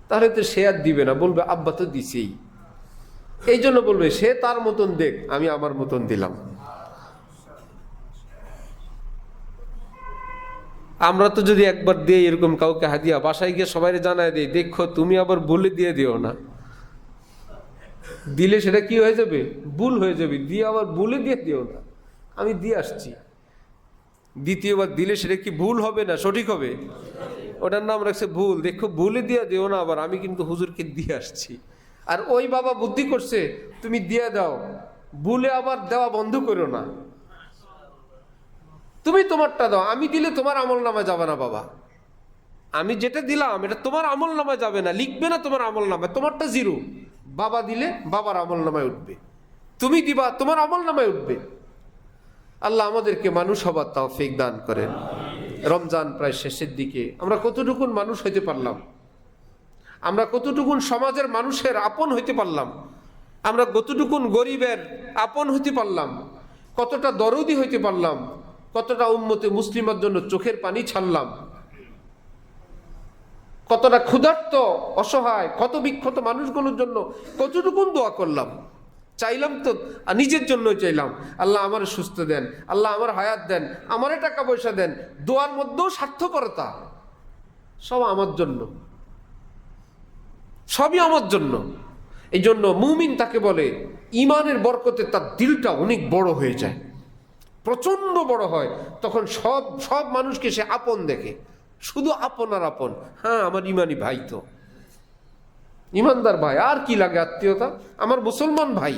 তাহলে তো সে আর দিবে না, বলবে আব্বা তো দিছেই। এই জন্য বলবে সে তার মতন দেখ, আমি আমার মতন দিলাম। আমরা তো যদি একবার দিই এরকম কাউকে হাদিয়া, বাসায় গিয়ে সবাই জানায় দিই, দেখো তুমি আবার বলে দিয়ে দিও না, দিলে সেটা কি হয়ে যাবে, ভুল হয়ে যাবে, দিয়ে আবার বলে দিয়ে দিও না, আমি দিয়ে আসছি। দ্বিতীয়বার দিলে সেটা কি ভুল হবে না সঠিক হবে? ওটার নাম রাখছে ভুল। দেখো বলে দিয়ে দিও না আবার, আমি কিন্তু হুজুরকে দিয়ে আসছি। আর ওই বাবা বুদ্ধি করছে তুমি দিয়ে দাও, ভুলে আবার দেওয়া বন্ধ করো না, তুমি তোমারটা দাও, আমি দিলে তোমার আমল নামায় যাবে না বাবা, আমি যেটা দিলাম এটা তোমার আমল নামায় যাবে না, লিখবে না তোমার আমল নামায়, তোমারটা 0, বাবা দিলে বাবার আমল নামায় উঠবে, তুমি দিবা তোমার আমল নামায় উঠবে। আল্লাহ আমাদেরকে মানুষ হবার তৌফিক দান করেন। রমজান প্রায় শেষের দিকে, আমরা কতটুকুন মানুষ হইতে পারলাম, আমরা কতটুকুন সমাজের মানুষের আপন হইতে পারলাম, আমরা কতটুকুন গরিবের আপন হইতে পারলাম, কতটা দরদি হইতে পারলাম, কতটা উম্মতে মুসলিমার জন্য চোখের পানি ছাড়লাম, কতটা ক্ষুধার্ত অসহায় ক্ষত বিক্ষত মানুষগুলোর জন্য কতটুকুন দোয়া করলাম। চাইলাম তো নিজের জন্যই চাইলাম, আল্লাহ আমার সুস্থ দেন, আল্লাহ আমার হায়াত দেন, আমারে টাকা পয়সা দেন, দোয়ার মধ্যেও স্বার্থপরতা, সব আমার জন্য, সবই আমার জন্য। এই জন্য মুমিন তাকে বলে ইমানের বরকতে তার দিলটা অনেক বড় হয়ে যায়, প্রচন্ড বড় হয়, তখন সব সব মানুষকে সে আপন দেখে, শুধু আপন আর আপন। হ্যাঁ আমার ইমানি ভাই, তো ইমানদার ভাই, আর কি লাগে আত্মীয়তা, আমার মুসলমান ভাই।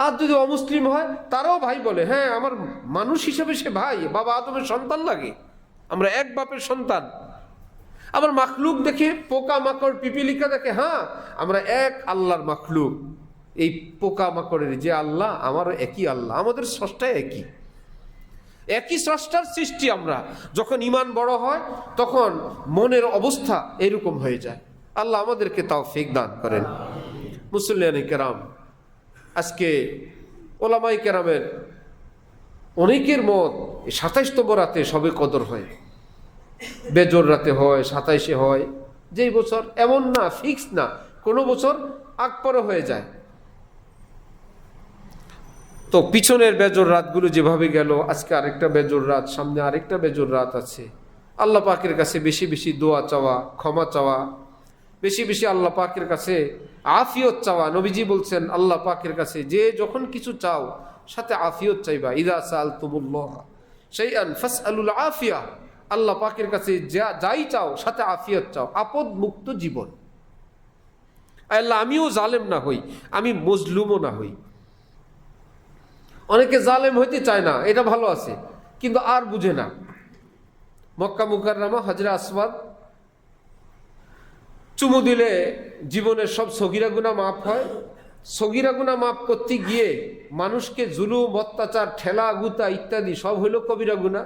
আর যদি অমুসলিম হয় তারাও ভাই বলে, হ্যাঁ আমার মানুষ হিসেবে সে ভাই, বাবা আদমের সন্তান লাগে, আমরা এক বাপের সন্তান। আবার মাখলুক দেখে, পোকা মাকড় পিপিলিকা দেখে, হ্যাঁ আমরা এক আল্লাহর মাখলুক, এই পোকা মাকড়ের যে আল্লাহ আমার একই আল্লাহ, আমাদের স্রষ্টা একই স্রষ্টার সৃষ্টি। আমরা যখন ইমান বড় হয় তখন মনের অবস্থা এরকম হয়ে যায়। আল্লাহ আমাদেরকে তৌফিক দান করেন। মুসল্লিয়ানে কেরাম, আজকে ওলামাই কেরামের অনেকের মত 27তম রাতে সবে কদর হয়, বেজোর রাতে হয়, 27-এ হয়, যেই বছর এমন না, ফিক্স না, কোনো বছর আগ পরে হয়ে যায়। তো পিছনের বেজোর রাতগুলো যেভাবে গেল, আজকে আরেকটা বেজোর রাত, সামনে আরেকটা বেজোর রাত আছে। আল্লাহ পাকের কাছে বেশি বেশি দোয়া চাওয়া, ক্ষমা চাওয়া, বেশি বেশি আল্লাহ পাকের কাছে আফিয়ত চাওয়া। নবীজি বলছেন আল্লাহ পাকের কাছে যে যখন কিছু চাও সাথে আফিয়ত চাইবা, ইযা সাআলতুমুল্লাহ শাইআন ফাসআলুল আফিয়া, আল্লাহ পাকের কাছে যাই চাও সাথে আফিয়ত চাও, আপদ মুক্ত জীবন। আল্লাহ আমিও জালেম না হই, আমি মজলুমও না হই। অনেকে জালেম হইতে চায় না, এটা ভালো আছে, কিন্তু আর বুঝে না। মক্কা মুকাররমা হাজরে আসওয়াদ চুমু দিলে জীবনের সব সগীরা গুনাহ মাফ হয়। সগীরা গুনাহ মাফ করতে গিয়ে মানুষকে জুলুম, অত্যাচার, ঠেলা গুতা ইত্যাদি সব হইল কবিরা গুনাহ।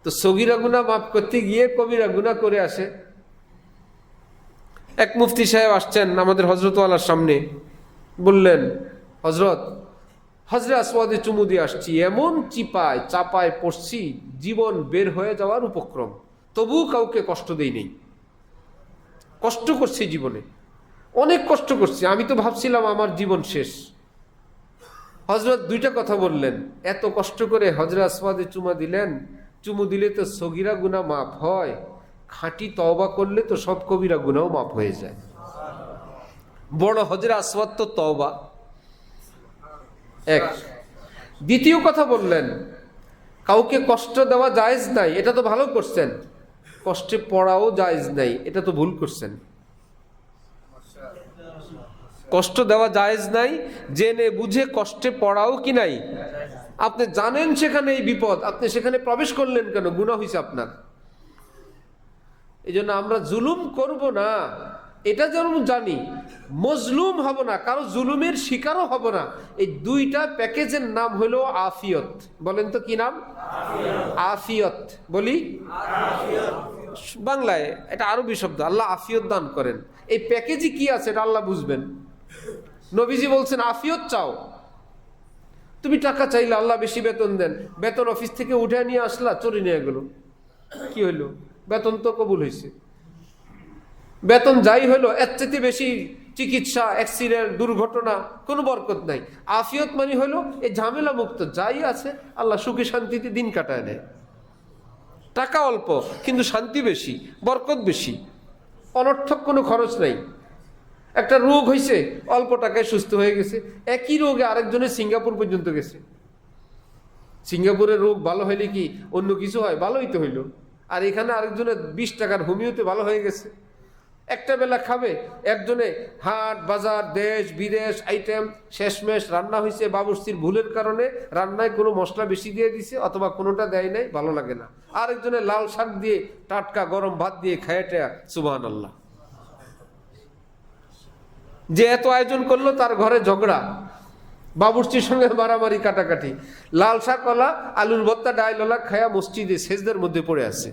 তো সগীরা গুনাহ মাফ করতে গিয়ে কবিরা গুনাহ করে আসে। এক মুফতি সাহেব আসছেন আমাদের হযরতওয়ালার সামনে, বললেন, হযরত, হজরে আসওয়াদে চুমু দিয়ে আসছি, এমন চাপায় পড়ছি, জীবন বের হয়ে যাওয়ার উপক্রম, তবু কাউকে কষ্ট দেই নেই। কষ্ট করছি জীবনে, অনেক কষ্ট করছি, আমি তো ভাবছিলাম আমার জীবন শেষ। হযরত দুইটা কথা বললেন, এত কষ্ট করে হজরে আসওয়াদে চুমু দিলে তো সগীরা গুনাহ মাফ হয়, খাঁটি তওবা করলে তো সব কবিরা গুনাহও মাফ হয়ে যায়। বড় হজরে আসওয়াদ তো তওবা এক। দ্বিতীয় কথা বললেন, কাউকে কষ্ট দেওয়া জায়েজ নাই, এটা তো ভালো করছেন, কষ্টে পড়াও জায়েজ নাই, এটা তো ভুল করছেন। কষ্ট দেওয়া জায়েজ নাই, জেনে বুঝে কষ্টে পড়াও কি নাই। আপনি জানেন সেখানে এই বিপদ, আপনি সেখানে প্রবেশ করলেন কেন? গুনাহ হয়েছে আপনার। এই জন্য আমরা জুলুম করব না, এটা যেমন জানি, মজলুম হব না, কারো জুলুমের শিকারও হব না। এই দুইটা প্যাকেজের নাম হলো আফিয়ত। বলেন তো কি নাম? আফিয়ত। বলি বাংলায়, এটা আরবি শব্দ। আল্লাহ আফিয়ত দান করেন। এই প্যাকেজই কি আছে এটা আল্লাহ বুঝবেন। নবীজি বলছেন আফিয়ত চাও। তুমি টাকা চাইলে আল্লাহ বেশি বেতন দেন, বেতন অফিস থেকে উঠে নিয়ে আসলা, চুরি নিয়ে গেল, কি হইল? বেতন তো কবুল হয়েছে। বেতন যাই হইলো, এর চাইতে বেশি চিকিৎসা, অ্যাক্সিডেন্ট, দুর্ঘটনা, কোনো বরকত নাই। আফিয়ত মানে হইলো এই ঝামেলা মুক্ত, যাই আছে আল্লাহ সুখে শান্তিতে দিন কাটায় নেয়। টাকা অল্প কিন্তু শান্তি বেশি, বরকত বেশি, অনর্থক কোনো খরচ নাই। একটা রোগ হয়েছে, অল্প টাকায় সুস্থ হয়ে গেছে। একই রোগে আরেকজনের সিঙ্গাপুর পর্যন্ত গেছে। সিঙ্গাপুরের রোগ ভালো হইলে কি অন্য কিছু হয়? ভালোই তো হইল। আর এখানে আরেকজনের 20 টাকার হোমিওতে ভালো হয়ে গেছে। একটা বেলা খাবে, একজনে হাট বাজার, দেশ বিদেশ আইটেম, শেষমেশ রান্না হয়েছে বাবুর্চির ভুলের কারণে, রান্নায় কোনো মশলা বেশি দিয়ে দিছে অথবা কোনোটা দেয় নাই, ভালো লাগে না। আরেকজনে লাল শাক দিয়ে টাটকা গরম ভাত দিয়ে খায়টা সুবহানাল্লাহ। যে এত আয়োজন করলো তার ঘরে ঝগড়া, বাবুর্চির সঙ্গে মারামারি কাটাকাটি, লাল শাকওয়ালা আলুর ভর্তা ডাইলওয়ালা খায়া মসজিদে সেজদার মধ্যে পড়ে আছে।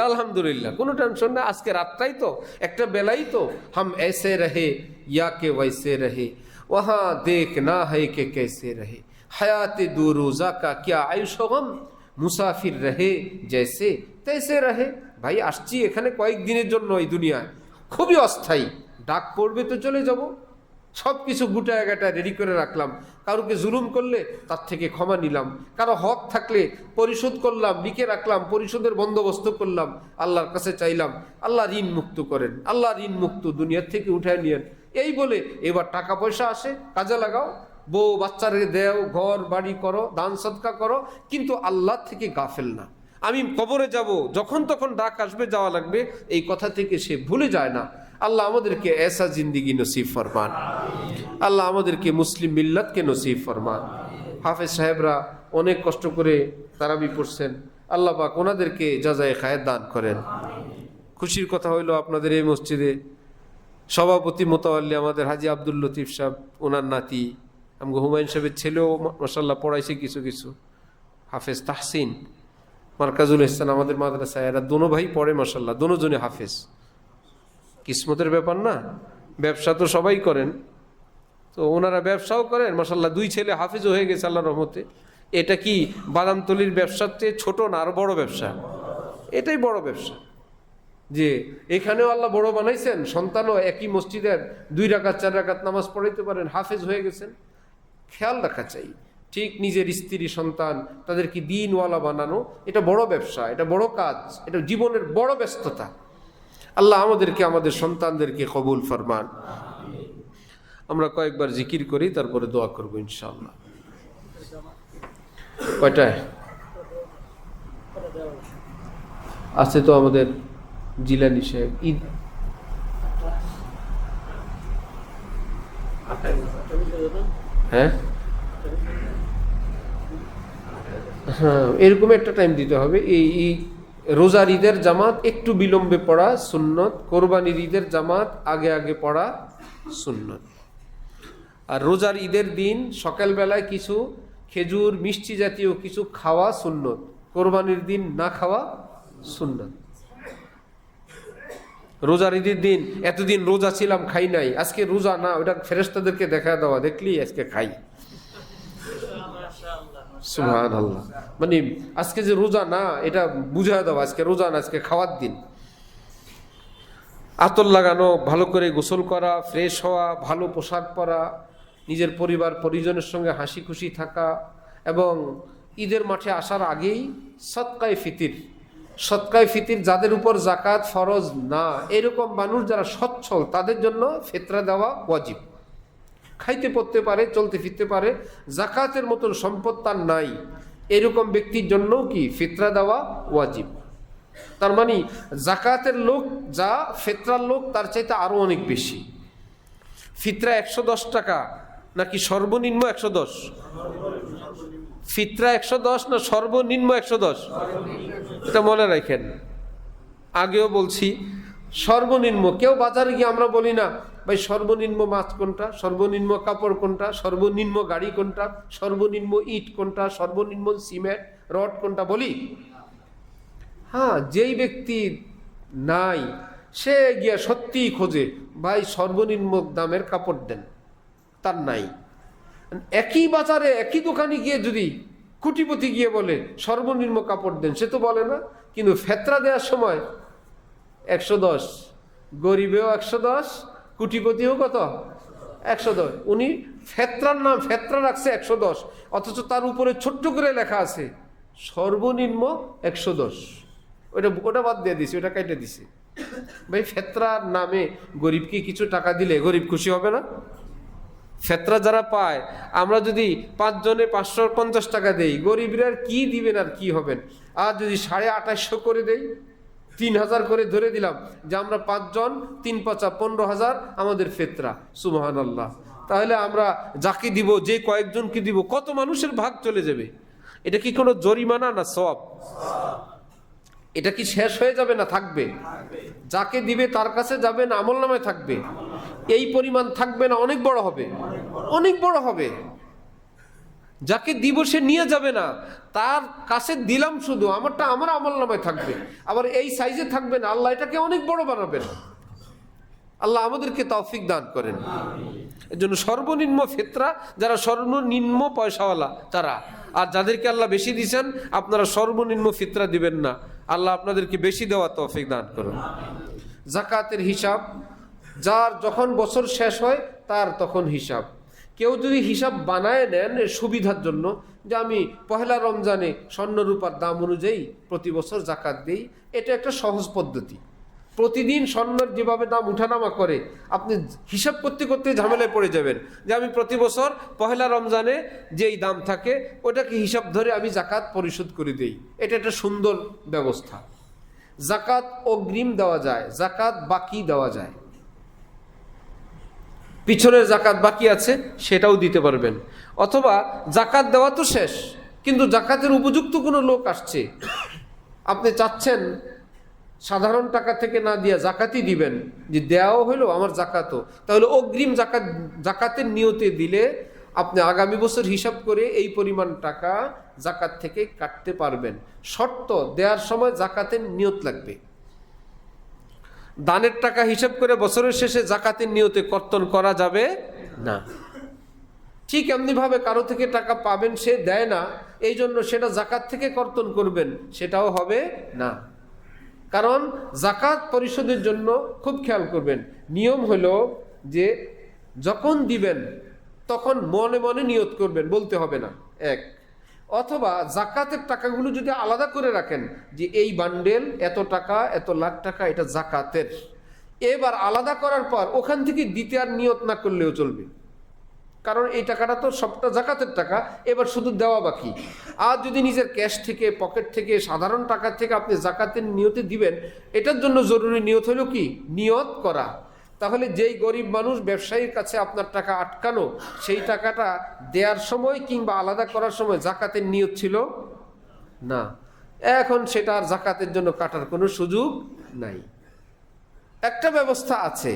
আলহামদুলিল্লাহ, কোনো টেনশন না, আজকে রাতটাই তো, একটা বেলাই তো। হাম ऐसे रहे या के वैसे रहे, वहाँ देखना है कि कैसे रहे, हयात दो रोजा का क्या आयुष गम, মুসাফির रहे जैसे तैसे रहे। ভাই আসছি এখানে কয়েকদিনের জন্য, এই দুনিয়ায় খুবই অস্থায়ী। ডাক পড়বে তো চলে যাব, সব কিছু গুটায় গাটায় রেডি করে রাখলাম। কারোকে জুলুম করলে তার থেকে ক্ষমা নিলাম, কারো হক থাকলে পরিশোধ করলাম, লিখে রাখলাম, পরিশোধের বন্দোবস্ত করলাম, আল্লাহর কাছে চাইলাম আল্লাহ ঋণ মুক্ত করেন, আল্লাহ ঋণ মুক্ত দুনিয়ার থেকে উঠায় নিয়েন। এই বলে এবার টাকা পয়সা আসে, কাজে লাগাও, বউ বাচ্চারে দেও, ঘর বাড়ি করো, দান সদকা করো, কিন্তু আল্লাহ থেকে গাফেল না। আমি কবরে যাব, যখন তখন ডাক আসবে, যাওয়া লাগবে, এই কথা থেকে সে ভুলে যায় না। আল্লাহ আমাদেরকে ऐसा जिंदगी नसीब फरमान, আল্লাহ আমাদেরকে মুসলিম মিল্লাতকে নসিব ফরমান। হাফেজ সাহেবরা অনেক কষ্ট করে তারাবি পড়ছেন, আল্লাহ পাক ওনাদেরকে জাযায়ে খায়ের দান করেন। খুশির কথা হইল আপনাদের এই মসজিদে সভাপতি মোতাওয়াল্লি আমাদের হাজি আব্দুল লতিফ সাহেব, ওনার নাতি আমগো হুমায়ুন সাহেবের ছেলেও মাশাআল্লাহ পড়াইছে কিছু কিছু, হাফেজ তাহসিন, মার্কাজুল ইহসান আমাদের মাদ্রাসায়, এরা দোনো ভাই পড়ে মাশাআল্লাহ, দোনোজনে হাফেজ। কিসমতের ব্যাপার না, ব্যবসা তো সবাই করেন, তো ওনারা ব্যবসাও করেন মাশাআল্লাহ, 2 ছেলে হাফেজও হয়ে গেছে আল্লাহর রহমতে। এটা কি বাদামতলির ব্যবসার চেয়ে ছোট না, আরো বড় ব্যবসা? এটাই বড় ব্যবসা, যে এখানেও আল্লাহ বড় বানাইছেন, সন্তানও একই মসজিদের 2 রাকাত 4 রাকাত নামাজ পড়াইতে পারেন, হাফেজ হয়ে গেছেন। খেয়াল রাখা চাই, ঠিক নিজের স্ত্রী সন্তান তাদেরকে দিনওয়ালা বানানো, এটা বড় ব্যবসা, এটা বড় কাজ, এটা জীবনের বড় ব্যস্ততা। আল্লাহ আমাদেরকে, আমাদের সন্তানদেরকে কবুল ফরমান। আমরা কয়েকবার জিকির করি, তারপরে দোয়া করব ইনশাআল্লাহ। কয়টায় আছে তো আমাদের জিলানি সাহেব, ঈদ হ্যাঁ হ্যাঁ এরকম একটা টাইম দিতে হবে। এই রোজার ঈদের জামাত একটু বিলম্বে পড়া সুন্নত, কোরবানির ঈদের জামাত আগে আগে পড়া সুন্নত। আর রোজার ঈদের দিন সকালবেলায় কিছু খেজুর মিষ্টি জাতীয় কিছু খাওয়া সুন্নত, কোরবানির দিন না খাওয়া সুন্নত। রোজার ঈদের দিন এতদিন রোজা ছিলাম খাই নাই, আজকে রোজা না, ওটা ফেরেশতাদেরকে দেখা দেওয়া, দেখলি আজকে খাই। সুবহানাল্লাহ, মানে আজকে যে রোজা না এটা বুঝা দেওয়া, আজকে রোজা না, আজকে খাওয়ার দিন। আতর লাগানো, ভালো করে গোসল করা, ফ্রেশ হওয়া, ভালো পোশাক পরা, নিজের পরিবার পরিজনের সঙ্গে হাসি খুশি থাকা, এবং ঈদের মাঠে আসার আগেই সদকায়ে ফিতির যাদের উপর জাকাত ফরজ না, এরকম মানুষ যারা সচ্ছল তাদের জন্য ফিতরা দেওয়া ওয়াজিব। খাইতে পড়তে পারে, চলতে ফিরতে পারে, জাকাতের মতন সম্পদ তার নাই, এরকম ব্যক্তির জন্যও কি ফিতরা দেওয়া ওয়াজিব। তার মানে জাকাতের লোক যা ফিতরার লোক তার চাইতে আরো অনেক বেশি। ফিতরা 110 টাকা নাকি সর্বনিম্ন 110? ফিতরা 110 না সর্বনিম্ন 110? এটা মনে রাখেন, আগেও বলছি সর্বনিম্ন। কেউ বাজারে গিয়ে আমরা বলি না ভাই সর্বনিম্ন মাছ কোনটা, সর্বনিম্ন কাপড় কোনটা, সর্বনিম্ন গাড়ি কোনটা, সর্বনিম্ন ইট কোনটা, সর্বনিম্ন সিমেন্ট রড কোনটা বলি? হ্যাঁ, যেই ব্যক্তি নাই সে গিয়া সত্যিই খোঁজে ভাই সর্বনিম্ন দামের কাপড় দেন, তার নাই। একই বাজারে একই দোকানে গিয়ে যদি কোটিপতি গিয়ে বলে সর্বনিম্ন কাপড় দেন, সে তো বলে না। কিন্তু ফেতরা দেওয়ার সময় 110, গরিবেও 110, কোটিপতিও কত? 110। উনি ফেতরার নাম ফেতরা রাখছে 110, অথচ তার উপরে ছোট্ট করে লেখা আছে সর্বনিম্ন 110। ওটা বাদ দিয়ে দিছে, ওটা কেটে দিছে। ভাই ফেতরার নামে গরিবকে কিছু টাকা দিলে গরিব খুশি হবে না? ফেতরা যারা পায়, আমরা যদি 5 জনে 550 টাকা দেই, গরিবরা কি দিবেন আর কি হবেন? আর যদি 2850 করে দেই, 3000 করে ধরে দিলাম যে আমরা 5 জন, 3 5 15,000 আমাদের ফেতরা, সুবহানাল্লাহ। তাহলে আমরা যাকে দিব, যে কয়েকজনকে দিব, কত মানুষের ভাগ চলে যাবে। এটা কি কোনো জরিমানা না সওয়াব? এটা কি শেষ হয়ে যাবে না থাকবে? যাকে দিবে তার কাছে যাবে না আমলনামায় থাকবে? এই পরিমাণ থাকবে না অনেক বড় হবে? অনেক বড় হবে। যাকে দিব সে নিয়ে যাবে না, তার কাছে দিলাম শুধু, আমারটা আমার আমলনামায় থাকবে। আবার এই সাইজে থাকবে না, আল্লাহ এটাকে অনেক বড় বানাবেন। আল্লাহ আমাদেরকে তৌফিক দান করেন। এর জন্য সর্বনিম্ন ফিতরা যারা সর্বনিম্ন পয়সাওয়ালা তারা, আর যাদেরকে আল্লাহ বেশি দিয়েছেন আপনারা সর্বনিম্ন ফিতরা দিবেন না, আল্লাহ আপনাদেরকে বেশি দেওয়া তৌফিক দান করুন। জাকাতের হিসাব যার যখন বছর শেষ হয় তার তখন হিসাব। কেউ যদি হিসাব বানায় নেন এর সুবিধার জন্য, যে আমি পহেলা রমজানে স্বর্ণরূপার দাম অনুযায়ী প্রতি বছর জাকাত দেই, এটা একটা সহজ পদ্ধতি। প্রতিদিন স্বর্ণের যেভাবে দাম উঠানামা করে, আপনি হিসাব করতে করতে ঝামেলায় পড়ে যাবেন যে আমি প্রতি বছর পহেলা রমজানে যেই দাম থাকে ওটাকে হিসাব ধরে আমি জাকাত পরিশোধ করে দেই। এটা একটা সুন্দর ব্যবস্থা। জাকাত অগ্রিম দেওয়া যায়, জাকাত বাকি দেওয়া যায়। পিছনের জাকাত বাকি আছে সেটাও দিতে পারবেন, অথবা জাকাত দেওয়া তো শেষ কিন্তু জাকাতের উপযুক্ত কোনো লোক আসছে, আপনি চাচ্ছেন সাধারণ টাকা থেকে না দিয়া জাকাতই দিবেন, যে দেওয়াও হইলো আমার জাকাতও, তাহলে অগ্রিম জাকাতের নিয়তে দিলে আপনি আগামী বছর হিসাব করে এই পরিমাণ টাকা জাকাত থেকে কাটতে পারবেন। শর্ত, দেওয়ার সময় জাকাতের নিয়ত লাগবে। দানের টাকা হিসাব করে বছরের শেষে জাকাতের নিয়তে কর্তন করা যাবে না। ঠিক এমনিভাবে কারো থেকে টাকা পাবেন, সে দেয় না, এই জন্য সেটা জাকাত থেকে কর্তন করবেন, সেটাও হবে না। কারণ জাকাত পরিশোধের জন্য খুব খেয়াল করবেন, নিয়ম হলো যে যখন দিবেন তখন মনে মনে নিয়ত করবেন, বলতে হবে না এক। অথবা জাকাতের টাকাগুলো যদি আলাদা করে রাখেন যে এই বান্ডেল এত টাকা, এত লাখ টাকা, এটা জাকাতের, এবার আলাদা করার পর ওখান থেকে দিতে আর নিয়ত না করলেও চলবে, কারণ এই টাকাটা তো সবটা জাকাতের টাকা, এবার শুধু দেওয়া বাকি। আর যদি নিজের ক্যাশ থেকে, পকেট থেকে, সাধারণ টাকা থেকে আপনি জাকাতের নিয়তে দিবেন, এটার জন্য জরুরি নিয়ত হলো কি? নিয়ত করা। তাহলে যেই গরিব মানুষ ব্যবসায়ীর কাছে আপনার টাকা আটকানো, সেই টাকাটা দেওয়ার সময় কিংবা আলাদা করার সময় জাকাতের নিয়ত ছিল না, এখন সেটা আর জাকাতের জন্য কাটার কোনো সুযোগ নাই। একটা ব্যবস্থা আছে,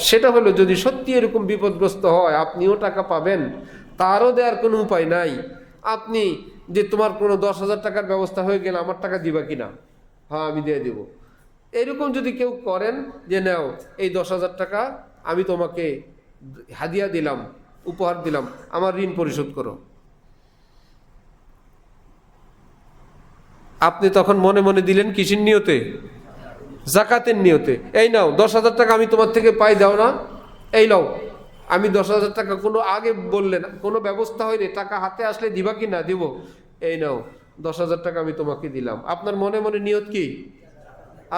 সেটা হলো যদি সত্যি এরকম বিপদগ্রস্ত হয়, আপনিও টাকা পাবেন, তারও দেওয়ার কোনো উপায় নাই, আপনি যে তোমার কোনো 10,000 টাকার ব্যবস্থা হয়ে গেলে আমার টাকা দিবা কিনা, হ্যাঁ আমি দিয়ে দিব, এরকম যদি কেউ করেন যে নাও এই 10,000 টাকা আমি তোমাকে হাদিয়া দিলাম, উপহার দিলাম, আমার ঋণ পরিশোধ করো, আপনি তখন মনে মনে দিলেন কিসের নিয়তে? জাকাতের নিয়তে। এই নাও 10,000 টাকা আমি তোমার থেকে পাই, দাও না, এই নাও। আমি 10,000 টাকা কোনো আগে বললেন, কোনো ব্যবস্থা হয়নি, টাকা হাতে আসলে দিবা কি না? দিব। এই নাও 10,000 টাকা আমি তোমাকে দিলাম, আপনার মনে মনে নিয়ত কি?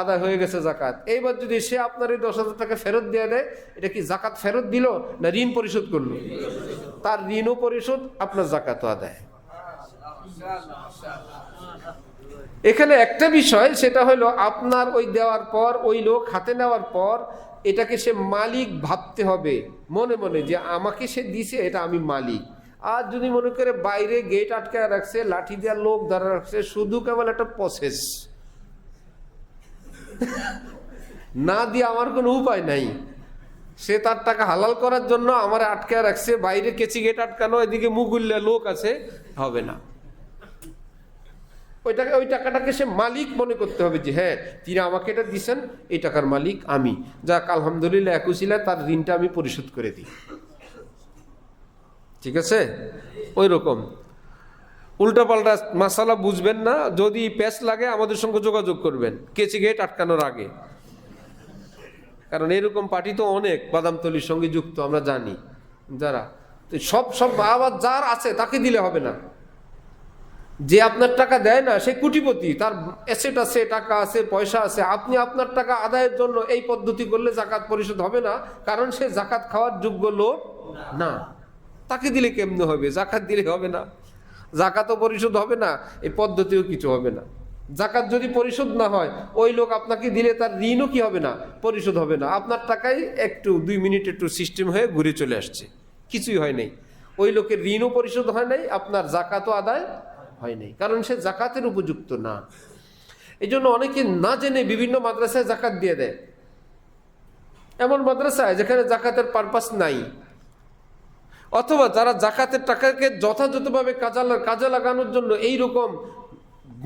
আদায় হয়ে গেছে জাকাত। এইবার যদি সে আপনার এই 10,000 টাকা ফেরত দিয়ে দেয়, এটা কি জাকাত ফেরত দিল না ঋণ পরিশোধ করলো? তার ঋণও পরিশোধ, আপনার জাকাতও আদায়। এখানে একটা বিষয়, সেটা হলো আপনার ওই দেওয়ার পর, ওই লোক হাতে নেওয়ার পর এটাকে সে মালিক ভাবতে হবে মনে মনে, যে আমাকে সে দিছে, এটা আমি মালিক। আর যদি মনে করে বাইরে গেট আটকায় রাখছে, লাঠি দেওয়ার লোক ধরে রাখছে, শুধু কেবল একটা প্রসেস, না দিয়ে আমার কোনো উপায় নাই, সে তার টাকা হালাল করার জন্য আমার আটকায় রাখছে, বাইরে কেচি গেট আটকানো, এদিকে মুগুল্লা লোক আছে, হবে না। ওই টাকাটাকে সে মালিক মনে করতে হবে, যে হ্যাঁ তিনি আমাকে এটা দিচ্ছেন, এই টাকার মালিক আমি, যাক আলহামদুলিল্লাহ একুশিলা তার ঋণটা আমি পরিশোধ করে দিই। ঠিক আছে? ওই রকম উল্টাপাল্টা মাসালা বুঝবেন না, যদি প্যাচ লাগে আমাদের সঙ্গে যোগাযোগ করবেন কেচি গেট আটকানোর আগে, কারণ এরকম পার্টি তো অনেক বাদামতলির সঙ্গে যুক্ত, আমরা জানি যারা। সব আবার যার আছে তাকে দিলে হবে না, যে আপনার টাকা দেয় না সে কোটিপতি, তার অ্যাসেট আছে, টাকা আছে, পয়সা আছে, আপনি আপনার টাকা আদায়ের জন্য এই পদ্ধতি করলে জাকাত পরিশোধ হবে না, কারণ সে জাকাত খাওয়ার যোগ্য লোক না। তাকে দিলে কেমনে হবে? জাকাত দিলে হবে না, জাকাতও পরিশোধ হবে না, এই পদ্ধতিও কিছু হবে না। জাকাত যদি পরিশোধ না হয়, ওই লোক আপনাকে দিলে তার ঋণও কি হবে না? পরিশোধ হবে না। আপনার টাকাই একটু 2 মিনিট একটু সিস্টেম হয়ে ঘুরে চলে আসছে, কিছুই হয় নাই, ওই লোকের ঋণও পরিশোধ হয় নাই, আপনার জাকাতও আদায় হয় নাই, কারণ সে জাকাতের উপযুক্ত না। এই জন্য অনেকে না জেনে বিভিন্ন মাদ্রাসায় জাকাত দিয়ে দেয়, এমন মাদ্রাসায় যেখানে জাকাতের পারপাস নাই, অথবা যারা জাকাতের টাকাকে যথাযথভাবে কাজে লাগানোর জন্য এইরকম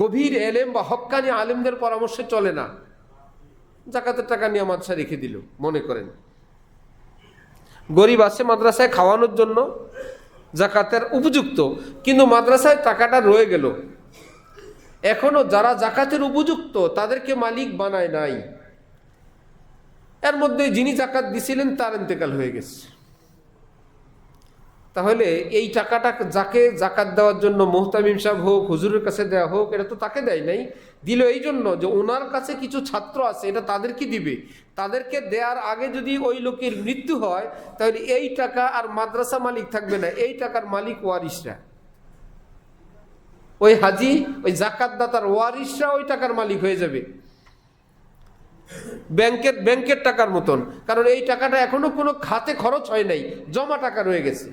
গভীর এলেম বা হক্কানি আলেমদের পরামর্শে চলে না, জাকাতের টাকা নিয়ে মাদ্রাসা রেখে দিল, মনে করেন গরিব আছে মাদ্রাসায় খাওয়ানোর জন্য, জাকাতের উপযুক্ত, কিন্তু মাদ্রাসায় টাকাটা রয়ে গেল, এখনো যারা জাকাতের উপযুক্ত তাদেরকে মালিক বানায় নাই, এর মধ্যে যিনি জাকাত দিছিলেন তার ইন্তেকাল হয়ে গেছে। তাহলে এই টাকাটা যাকে জাকাত দেওয়ার জন্য মুহতামিম সাহেব হোক, হুজুরের কাছে দেওয়া হোক, এটা তো তাকে দেয় নাই, দিল এই জন্য যে ওনার কাছে কিছু ছাত্র আছে, এটা তাদেরকে দিবে। তাদেরকে দেওয়ার আগে যদি ওই লোকের মৃত্যু হয়, তাহলে এই টাকা আর মাদ্রাসা মালিক থাকবে না, এই টাকার মালিক ওয়ারিসরা, ওই হাজি, ওই জাকাতদাতার ওয়ারিসরা ওই টাকার মালিক হয়ে যাবে, ব্যাংকের টাকার মতন, কারণ এই টাকাটা এখনো কোনো খাতে খরচ হয় নাই, জমা টাকা রয়ে গেছে।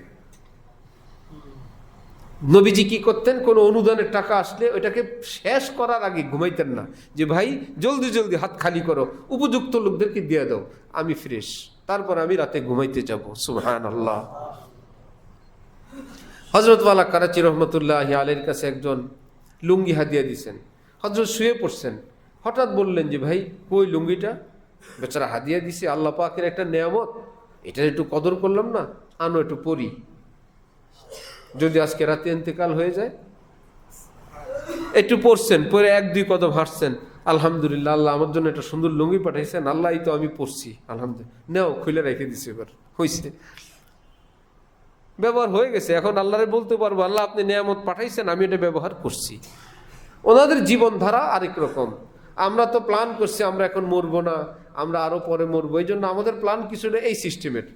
নবীজি কি করতেন? কোনো অনুদানের টাকা আসলে ওইটাকে শেষ করার আগে ঘুমাইতেন না, যে ভাই জলদি জলদি হাত খালি করো, উপযুক্ত লোকদেরকে দিয়ে দাও, আমি ফ্রেশ, তারপর আমি রাতে ঘুমাইতে যাব। সুবহানাল্লাহ। হযরত ওয়ালা করাচি রহমতুল্লাহি আলাইহির কাছে একজন লুঙ্গি হাদিয়া দিয়েছেন, হযরত শুয়ে পড়ছেন, হঠাৎ বললেন যে ভাই কই লুঙ্গিটা? বেচারা হাদিয়া দিছে, আল্লাহ পাকের একটা নেয়ামত, এটা একটু কদর করলাম না, আনো একটু পরি, যদি আজকে রাতে ইন্তেকাল হয়ে যায়। একটু পড়ছেন, পরে 1-2 কদম হাঁটছেন, আলহামদুলিল্লাহ আল্লাহ আমার জন্য একটা সুন্দর লুঙ্গি পাঠাইছেন, আল্লাহ তো আমি পড়ছি, আলহামদুলিল্লাহ, নেও খুলে রেখে দিছি, এবার হয়েছে, ব্যবহার হয়ে গেছে, এখন আল্লাহরে বলতে পারবো আল্লাহ আপনি নেয়ামত পাঠাইছেন, আমি এটা ব্যবহার করছি। ওনাদের জীবনধারা আরেক রকম। আমরা তো প্ল্যান করছি আমরা এখন মরবো না, আমরা আরো পরে মরবো, এই জন্য আমাদের প্ল্যান কিছুটা এই সিস্টেমের,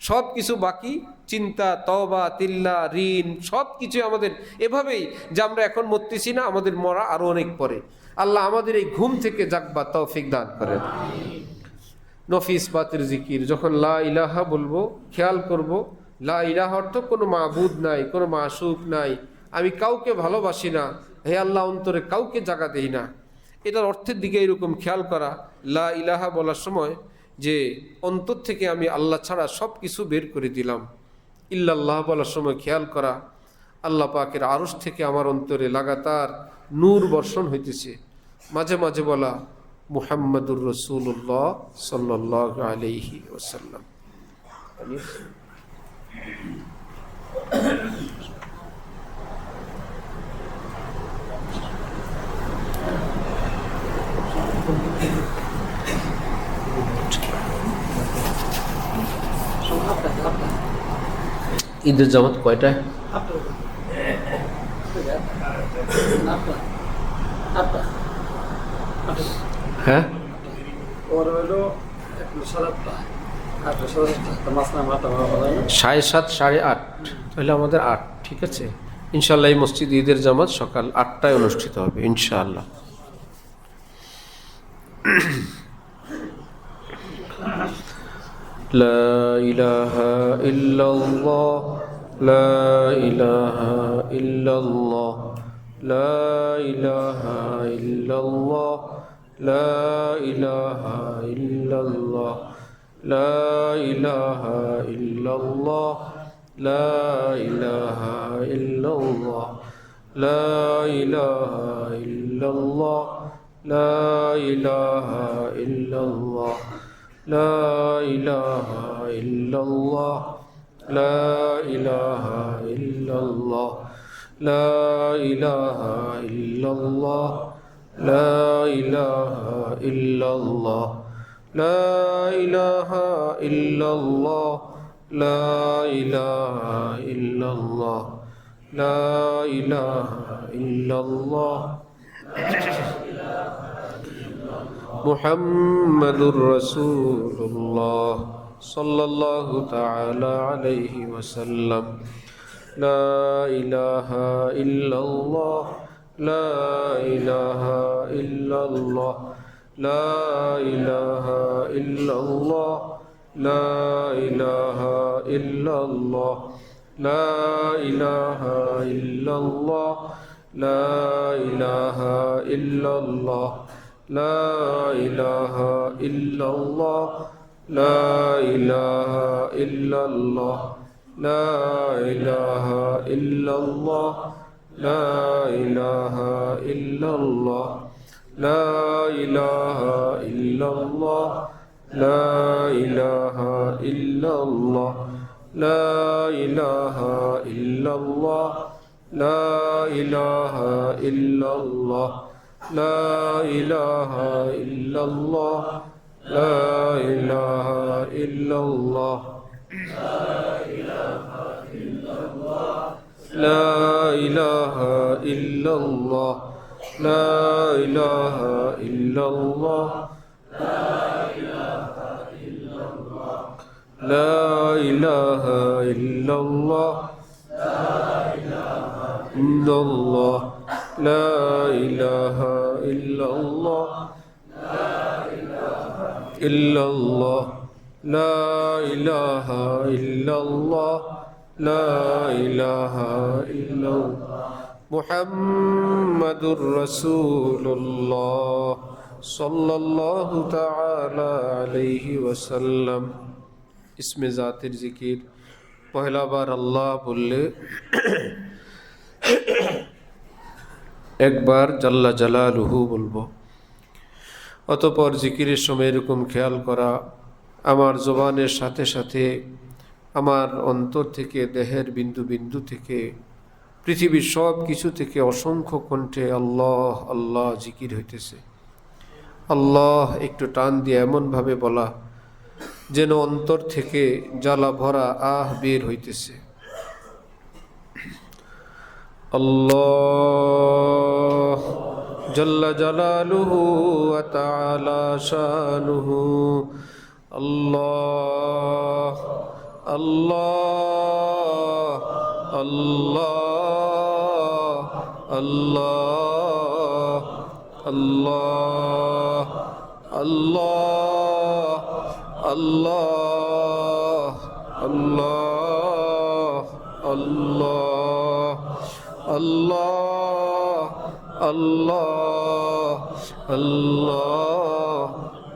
সব কিছু বাকি, চিন্তা, তওবা, তিল্লা, ঋণ, সব কিছু আমাদের এভাবেই, যে আমরা এখন মরতেছি না, আমাদের মরা আরো অনেক পরে। আল্লাহ আমাদের এই ঘুম থেকে জাগবা তৌফিক দান করেন। নফিস বাতের জিকির, যখন লা ইলাহা বলবো খেয়াল করব, লা ইলাহা অর্থ কোনো মাবুদ নাই, কোনো মাশুক নাই, আমি কাউকে ভালোবাসি না, হে আল্লাহ অন্তরে কাউকে জায়গা দেই না, এটার অর্থের দিকে এরকম খেয়াল করা। লা ইলাহা বলার সময় যে অন্তর থেকে আমি আল্লাহ ছাড়া সব কিছু বের করে দিলাম। ইল্লাল্লাহ বলার সময় খেয়াল করা, আল্লাহ পাকের আরশ থেকে আমার অন্তরে লাগাতার নূর বর্ষণ হইতেছে। মাঝে মাঝে বলা মুহাম্মাদুর রাসূলুল্লাহ সাল্লাল্লাহু আলাইহি ওয়াসাল্লাম। ঈদের জামাত কয়টায়? হ্যাঁ, 7:30 8:30, তাহলে আমাদের 8, ঠিক আছে। ইনশাআল্লাহ এই মসজিদ ঈদের জামাত সকাল 8টায় অনুষ্ঠিত হবে ইনশাআল্লাহ। লা ইলাহা ইল্লাল্লাহ, লা ইলাহা ইল্লাল্লাহ, লা ইলাহা ইল্লাল্লাহ, লা ইলাহা ইল্লাল্লাহ, লা ইলাহা ইল্লাল্লাহ, লা ইলাহা ইল্লাল্লাহ, লা ইলাহা ইল্লাল্লাহ, লা ইলাহা ইল্লাল্লাহ, লা ইলাহা ইল্লাল্লাহ, লা ইলাহা ইল্লাল্লাহ, লা ইলাহা ইল্লাল্লাহ, লা ইলাহা ইল্লাল্লাহ, লা ইলাহা ইল্লাল্লাহ, লা ইলাহা ইল্লাল্লাহ, লা ইলাহা ইল্লাল্লাহ, মুহাম্মাদুর রাসূলুল্লাহ সাল্লাল্লাহু তাআলা আলাইহি ওয়াসাল্লাম। লা ইলাহা ইল্লাল্লাহ, লা ইলাহা ইল্লাল্লাহ, লা ইলাহা ইল্লাল্লাহ, লা ইলাহা ইল্লাল্লাহ, লা ইলাহা ইল্লাল্লাহ, লা ইলাহা ইল্লাল্লাহ, লা ইলাহা ইল্লাল্লাহ, লা ইলাহা ইল্লাল্লাহ, লা ইলাহা ইল্লাল্লাহ, লা ইলাহা ইল্লাল্লাহ, লা ইলাহা ইল্লাল্লাহ, লা ইলাহা ইল্লাল্লাহ, লা ইলাহা ইল্লাল্লাহ, লা ইলাহা ইল্লাল্লাহ, লা ইলাহা ইল্লাল্লাহ, লা ইলাহা ইল্লাল্লাহ, লা ইলাহা ইল্লাল্লাহ, লা ইলাহা ইল্লাল্লাহ, লা ইলাহা ইল্লাল্লাহ, ইল্লাল্লাহ, লা ইলাহা ইল্লাল্লাহ, ইল্লাল্লাহ, লা ইলাহা ইল্লাল্লাহ, লা ইলাহা ইল্লাল্লাহ, মুহাম্মাদুর রাসূলুল্লাহ সাল্লাল্লাহু তাআলা আলাইহি ওয়াসাল্লাম। ইসমে জাতের জিকির পহেলা বার আল্লাহ বললে একবার জাল্লা জালালুহু বলবো। অতঃপর জিকিরের সময় এরকম খেয়াল করা, আমার জবানের সাথে সাথে আমার অন্তর থেকে, দেহের বিন্দু বিন্দু থেকে, পৃথিবীর সব কিছু থেকে অসংখ্য কণ্ঠে আল্লাহ আল্লাহ জিকির হইতেছে। আল্লাহ একটু টান দিয়ে এমনভাবে বলা যেন অন্তর থেকে জ্বালা ভরা আহ বের হইতেছে। আল্লাহ জাল্লা জালালুহু ওয়া তাআলা শানুহু, আল্লাহ আল্লাহ আল্লাহ আল্লাহ আল্লাহ আল্লাহ আল্লাহ আল্লাহ আল্লাহ আল্লাহ আল্লাহ আল্লাহ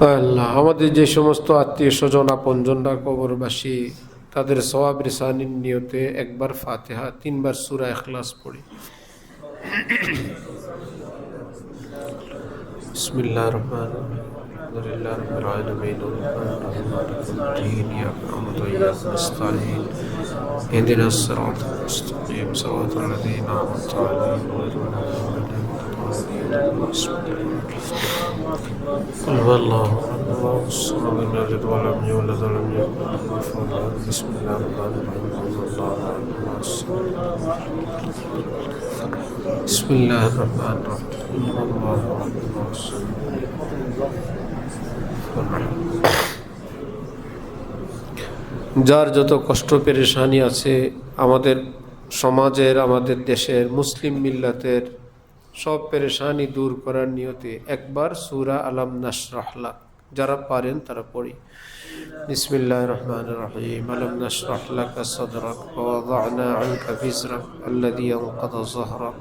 আল্লাহ, আমাদের যে সমস্ত আত্মীয় স্বজন আপনজনরা কবরবাসী, তাদের সওয়াব রিসানির নিয়তে একবার ফাতিহা, 3 বার সূরা ইখলাস পড়ি। বিসমিল্লাহির রহমানির রহিম। আলহামদুলিল্লাহি রাব্বিল আলামিন। আর-রাহমানির রহিম। মালিকিদ ইয়াকা না'বুদু ওয়া ইয়াকা নাস্তাঈন। ইহদিনাস সিরাতাল মুস্তাকিম। সিরাতাল লাযীনা আন'আমতা আলাইহিম গায়রিল মাগদূবি আলাইহিম قل هو الله الله الصمد لم يلد ولم يولد ولم يكن له كفوا احد. بسم الله الرحمن الرحيم. الله الصمد. بسم الله الرحمن الرحيم. الله الصمد. যার যত কষ্ট পেরেশানি আছে আমাদের সমাজের, আমাদের দেশের, মুসলিম মিল্লাতের সব পেরেশানি দূর করার নিয়তে একবার সূরা আলাম নাশরাহ লাক যারা পারেন তারা পড়ি। বিসমিল্লাহির রহমানির রহিম। আলাম নাশরাহ লাকা সাদরাক ওয়া ওয়াদা'না আনকা বিজরাক আল্লাযী আনকাযা যাহরাক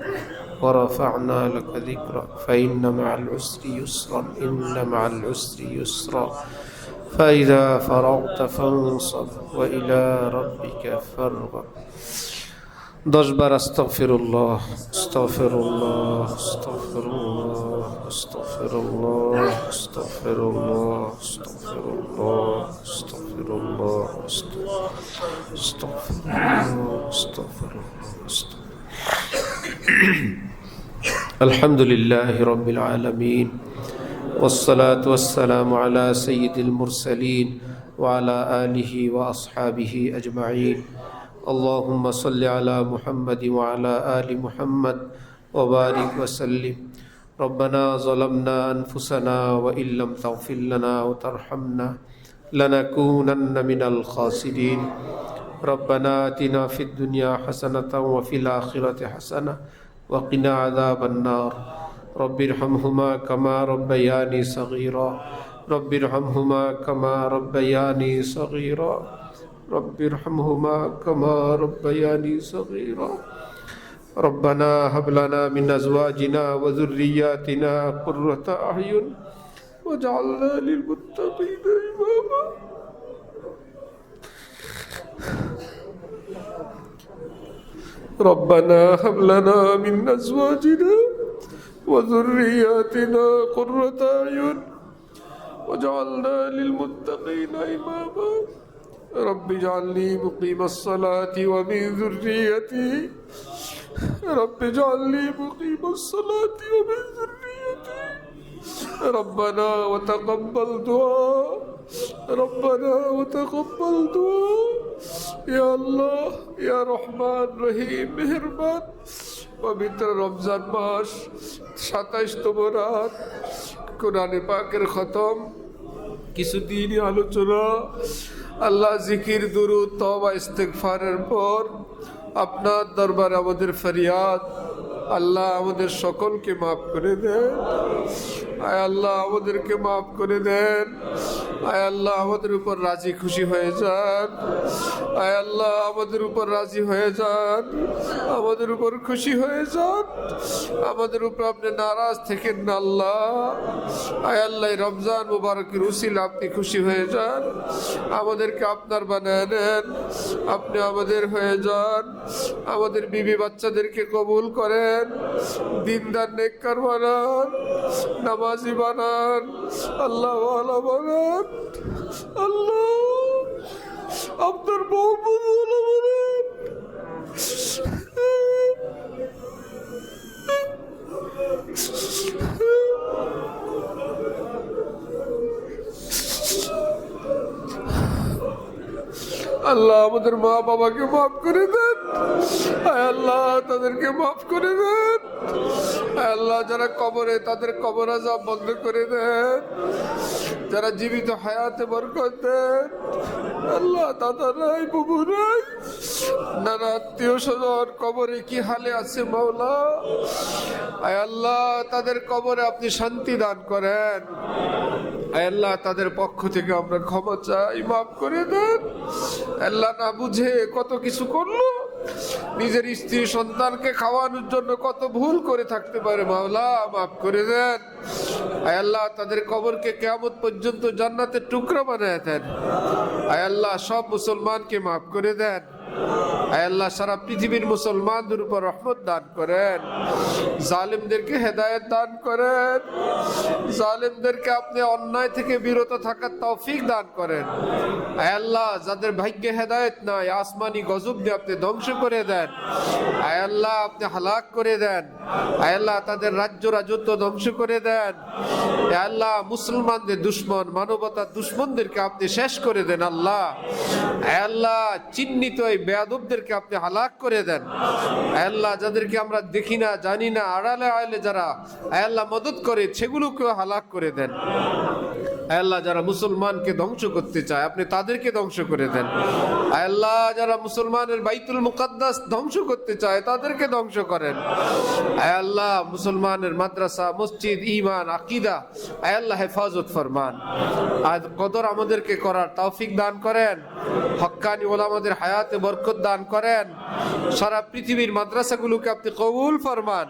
ওয়া রাফা'না লাকা যিকরাক ফাইন্না মা'আল উসরি ইউসরান ইন্না মা'আল উসরি ইউসরা ফাইযা ফারাগতা ফানসাব ওয়া ইলা রাব্বিকা ফারগাব। 10 বার আস্তাগফিরুল্লাহ আস্তাগফিরুল্লাহ আস্তাগফিরুল্লাহ আস্তাগফিরুল্লাহ আস্তাগফিরুল্লাহ আস্তাগফিরুল্লাহ আস্তাগফিরুল্লাহ আস্তাগফিরুল্লাহ। আলহামদুলিল্লাহি রাব্বিল আলামিন والصلاة والسلام على سيد المرسلين وعلى آله وأصحابه أجمعين. اللهم صل على محمد وعلى آل محمد وبارك وسلم. ربنا ظلمنا أنفسنا وإن لم تغفر لنا وترحمنا لنكونن من الخاسرين. ربنا آتنا في الدنيا حسنة وفي الآخرة حسنة وقنا عذاب النار. رب ارحمهما كما ربياني صغيرا. رب ارحمهما كما ربياني صغيرا. رب ارحمهما كما ربياني صغيرا. ربنا هب لنا من أزواجنا وذرياتنا قرة أعين واجعلنا للمتقين إماما. ربنا هب لنا من أزواجنا وذرياتنا قرة أعين واجعلنا للمتقين إماما. رب اجعلني مقيم الصلاة ومن ذريتي. رب اجعلني مقيم الصلاة ومن ذريتي. ربنا وتقبل دعاء. ربنا وتقبل دعاء. يا الله يا رحمن رحيم মেহেরবান। পবিত্র রমজান মাস, 27তম রাত, কোরআনে পাকের খতম, কিছুদিন আলোচনা, আল্লাহ জিকির, দুরূদ, তওবা, ইস্তিগফারের পর আপনার দরবারে আমাদের ফরিয়াদ, আল্লাহ আমাদের সকলকে মাফ করে দেন। আয় আল্লাহ আমাদেরকে মাফ করে দেন। আয় আল্লাহ আমাদের উপর রাজি খুশি হয়ে যান। আয় আল্লাহ আমাদের উপর রাজি হয়ে যান, আমাদের উপর খুশি হয়ে যান। আমাদের উপর আপনি নারাজ থেকেন না আল্লাহ। আয় আল্লাহ রমজান মুবারকের উসিলা আপনি খুশি হয়ে যান, আমাদেরকে আপনার বানায় নেন। আপনি আমাদের হয়ে যান, আমাদের বিবি বাচ্চাদেরকে কবুল করেন, দিনদার নেককার বানান, নামাজি বানান, আল্লাহ ওয়ালা বানান। আল্লাহ আপনার মোহাম্মদ ওয়ালা বানান। আল্লাহ আমাদের মা বাবাকে মাফ করে দেন। আয় আল্লাহ তাদেরকে মাফ করে দেন। আয় আল্লাহ যারা কবরে, তাদের কবর আযাব বন্ধ করে দেন। যারা জীবিত হায়াতে বরকত দেন। আল্লাহ দাদা নাই, বুবু নাই, নানা আত্মীয় স্বজন কবরে কি হালে আছে মাওলা, আয় আল্লাহ তাদের কবরে আপনি শান্তি দান করেন। আয় আল্লাহ তাদের পক্ষ থেকে আমরা ক্ষমা চাই, মাফ করে দেন। আল্লাহ না বুঝে কত কিছু করলো, নিজের স্ত্রী সন্তানকে খাওয়ানোর জন্য কত ভুল করে থাকতে পারে মাওলা, মাফ করে দেন। আয় আল্লাহ তাদের কবরকে কিয়ামত পর্যন্ত জান্নাতের টুকরা বানায় দেন। আয় আল্লাহ সব মুসলমানকে মাফ করে দেন। আয় আল্লাহ সারা পৃথিবীর মুসলমানদের উপর রহমত দান করেন, জালিমদেরকে হেদায়েত দান করেন, জালিমদেরকে আপনি অন্যায় থেকে বিরত থাকার তৌফিক দান করেন। আয় আল্লাহ যাদের ভাগ্যে হেদায়েত নাই, আসমানি গজব দিয়ে আপনি ধ্বংস করে দেন। আয় আল্লাহ আপনি হালাক করে দেন। আয় আল্লাহ তাদের রাজ্য রাজত্ব ধ্বংস করে দেন। আয় আল্লাহ মুসলমানদের দুশ্মন, মানবতার দুশ্মনদেরকে আপনি শেষ করে দেন। আল্লাহ আয় আল্লাহ চিহ্নিত এই বেয়াদবদেরকে আপনি হালাক করে দেন। আয় আল্লাহ যাদেরকে আমরা দেখি না, জানি না, আড়ালে আড়ালে যারা আয় আল্লাহ মদত করে সেগুলোকেও হালাক করে দেন। আয় আল্লাহ যারা মুসলমানকে ধ্বংস করতে চায় আপনি তাদেরকে ধ্বংস করে দেন। আয় আল্লাহ যারা মুসলমানের বাইতুল মুকাদ্দাস ধ্বংস করতে চায় তাদেরকে ধ্বংস করেন। আয় আল্লাহ মুসলমানের মাদ্রাসা, মসজিদ, ঈমান, আকীদা আয় আল্লাহ হেফাজত ফরমান। আজ কদর আমাদেরকে করার তৌফিক দান করেন। হক্কানি ওলামাদের হায়াতে বরকত দান করেন। সারা পৃথিবীর মাদ্রাসাগুলোকে আপনি কবুল ফরমান।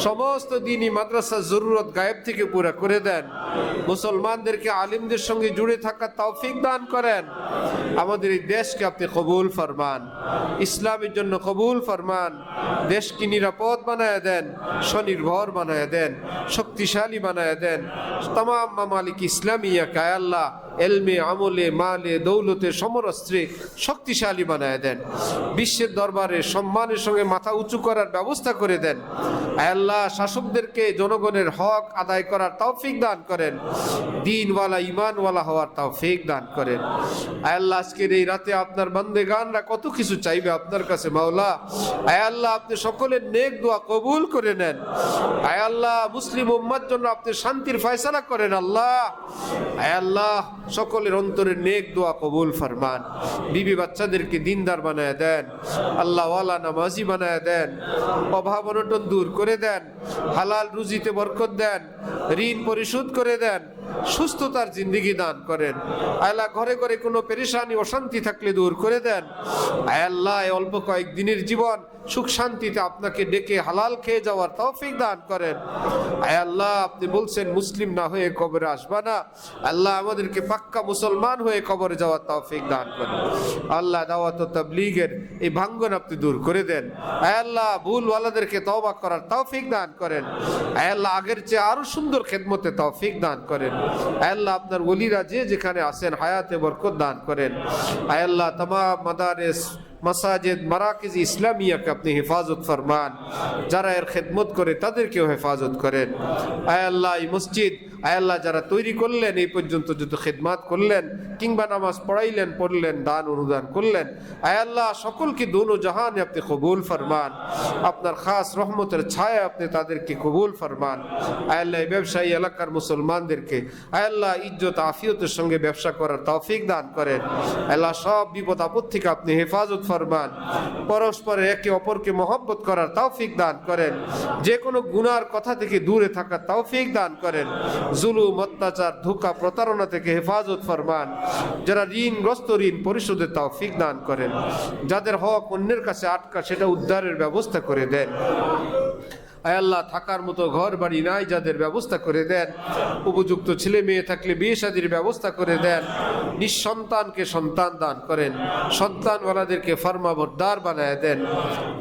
সমস্ত দিনই মাদ্রাসার জরুরত গায়েব থেকে পুরা করে দেন। মুসলমানদেরকে আলিমদের সঙ্গে জুড়ে থাকার তৌফিক দান করেন। আমাদের এই দেশকে আপনি কবুল ফরমান, ইসলামের জন্য কবুল ফরমান। দেশকে নিরাপদ বানায় দেন, স্বনির্ভর বানায় দেন, শক্তিশালী বানায় দেন। तमाम মামালিক ইসলামিয়াকে আয় আল্লাহ এলমে, আমলে, মালে, দৌলতে, সমরস্ত্রে শক্তিশালী বানায় দেন। বিশ্বের দরবারে সম্মানের সঙ্গে মাথা উঁচু করার ব্যবস্থা করে দেন। আয় আল্লাহ শাসকদেরকে জনগণের হক আদায় করার তৌফিক দান করেন। দিনওয়ালা, ইমানওয়ালা হওয়ার তৌফিক দান করেন। আয় আল্লাহ আজকের এই রাতে আপনার বান্দেগানরা কত কিছু চাইবে আপনার কাছে মাওলা। আয় আল্লাহ আপনি সকলের নেক দোয়া কবুল করে নেন। আয় আল্লাহ মুসলিম উম্মার জন্য আপনি শান্তির ফয়সালা করেন। আল্লাহ আয় আল্লাহ সকলের অন্তরের নেক দোয়া কবুল ফরমান। বিবি বাচ্চাদেরকে দিনদার বানায় দেন, আল্লাহ ওয়ালা নামাজি বানায় দেন, অভাব অনটন দূর করে দেন, হালাল রুজিতে বরকত দেন, ঋণ পরিশোধ করে দেন, সুস্থতার জিন্দেগি দান করেন। আল্লাহ ঘরে ঘরে কোনো পেরেশানি অশান্তি থাকলে দূর করে দেন। আয় আল্লাহ অল্প কয়েক দিনের জীবন সুখ শান্তিতে আপনাকে ডেকে হালাল খেয়ে যাওয়ার তৌফিক দান করেন। আয় আল্লাহ আপনি বলছেন মুসলিম না হয়ে কবরে আসবা না। আল্লাহ আমাদেরকে পাক্কা মুসলমান হয়ে কবরে যাওয়ার তৌফিক দান করেন। আল্লাহ দাওয়াত ও তাবলীগের এই ভাঙ্গন আপনি দূর করে দেন। আয় আল্লাহ ভুলওয়ালাদেরকে তওবা করার তৌফিক দান করেন। আয় আল্লাহ আগের চেয়ে আরো সুন্দর খেদমতে তৌফিক দান করেন। আয় আল্লাহ আপনার ওলিরা যে যেখানে আছেন হায়াতে বরকত দান করেন। আয় আল্লাহ तमाम মাদারিস, মাসাজিদ, মারাকিজ ইসলামিয়াকে আপনি হেফাজত ফরমান। যারা এর খেদমত করে তাদেরকেও হেফাজত করেন। আয় আল্লাহ এই মসজিদ আয় আল্লাহ যারা তৈরি করলেন, এই পর্যন্ত যত খেদমাত করলেন কিংবা নামাজ পড়াইলেন, পড়লেন, দান অনুদান করলেন, আয় আল্লাহ সকলকে দোনো জাহানে আপনি কবুল ফরমান। আপনার খাস রহমতের ছায়া আপনি তাদেরকে কবুল ফরমান। আয় আল্লাহ এই ব্যবসায়ী এলাকার মুসলমানদেরকে আয় আল্লাহ ইজ্জত আফিয়তের সঙ্গে ব্যবসা করার তৌফিক দান করেন। আল্লাহ সব বিপদ আপদ থেকে আপনি হেফাজত ফরমান। পরস্পরের একে অপরকে মহব্বত করার তৌফিক দান করেন। যে কোনো গুনার কথা থেকে দূরে থাকার তৌফিক দান করেন। জুলুম, অত্যাচার, ধোঁকা, প্রতারণা থেকে হেফাজত ফরমান। যারা ঋণগ্রস্ত ঋণ পরিশোধের তৌফিক দান করেন। যাদের হক অন্যের কাছে আটকা সেটা উদ্ধারের ব্যবস্থা করে দেন। আয় আল্লাহ থাকার মতো ঘর বাড়ি নাই যাদের ব্যবস্থা করে দেন। উপযুক্ত ছেলে মেয়ে থাকলে বিয়ে শাদীর ব্যবস্থা করে দেন। নিঃসন্তানকে সন্তান দান করেন। সন্তানওয়ালাদেরকে ফরমাবরদার বানায় দেন।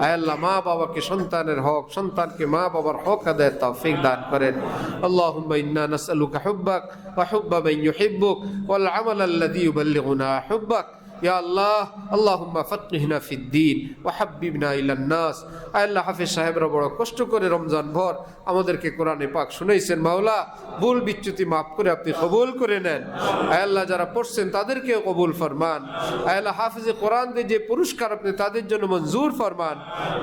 আয় আল্লাহ মা বাবাকে সন্তানের হক, সন্তানকে মা বাবার হক আদায়ের তৌফিক দান করেন। আল্লাহুম্মা ইন্না নাসআলুকা হুব্বাক ওয়া হুব্বা মান ইউহিব্বুক ওয়াল আমাল আল্লাযী ইউবাল্লিগুনা হুব্বাক। ইয়া আল্লাহ আল্লাহুম্মা ফাক্কিহনা ফিদ্দীন ওয়া হাব্বিবনা ইলান নাস। আয় আল্লাহ হাফেজ সাহেবরা বড় কষ্ট করে রমজান ভর আমাদেরকে কোরআনে পাক শুনাইছেন। মাওলা ভুল বিচ্যুতি মাফ করে আপনি কবুল করে নেন। আয় আল্লাহ যারা পড়ছেন তাদেরকেও কবুল ফরমান। আয় আল্লাহ হাফেজে কোরআন দিয়ে যে পুরস্কার আপনি তাদের জন্য মঞ্জুর ফরমান,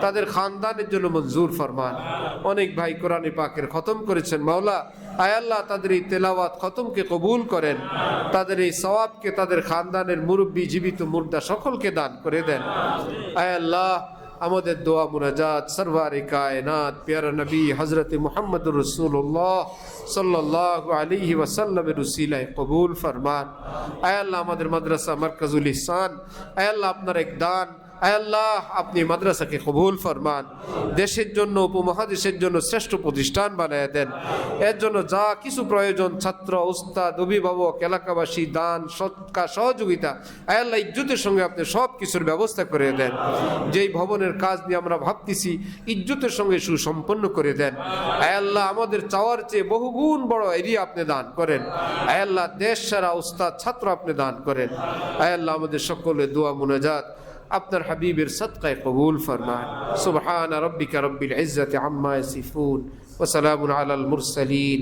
তাদের খানদানের জন্য মঞ্জুর ফরমান। অনেক ভাই কোরআনে পাকের খতম করেছেন। মাওলা আয় আল্লাহ তাদের এই তেলাওয়াত খতমকে কবুল করেন। তাদের এই সওয়াবকে তাদের খানদানের মুরব্বী, জীবিত, মুর্দা সকলকে দান করে দেন। আয় আল্লাহ আমাদের দোয়া মুনাজাত সরওয়ারে কায়নাত প্যারা নবী হযরত মুহাম্মদুর রাসূলুল্লাহ সাল্লাল্লাহু আলাইহি ওয়াসাল্লামের উসিলায় কবুল ফরমান। আয় আল্লাহ আমাদের মাদ্রাসা মারকাজুল ইহসান আয় আল্লাহ আপনার এক দান আয় আল্লাহ আপনি মাদ্রাসাকে কবুল ফরমান, দেশের জন্য উপমহাদেশের জন্য শ্রেষ্ঠ প্রতিষ্ঠান বানিয়ে দেন। এর জন্য যা কিছু প্রয়োজন ছাত্র, উস্তাদ, অভিভাবক, এলাকাবাসী, দান, সৎকার, সহযোগিতা, আয় আল্লাহ ইজ্জতের সঙ্গে আপনি সব কিছুর ব্যবস্থা করে দেন। যেই ভবনের কাজ নিয়ে আমরা ভাবতেছি ইজ্জতের সঙ্গে সুসম্পন্ন করে দেন। আয় আল্লাহ আমাদের চাওয়ার চেয়ে বহুগুণ বড় এরিয়া আপনি দান করেন। আয় আল্লাহ দেশ সারা উস্তাদ ছাত্র আপনি দান করেন। আয় আল্লাহ আমাদের সকলের দোয়া মুনাজাত আপনার হাবিবের সদকায়ে কবুল ফরমান। সুবহান রাব্বিকা রব্বিল ইজ্জাতি আম্মা ইয়াসিফুন ওয়া সালামুন আলাল মুরসালিন।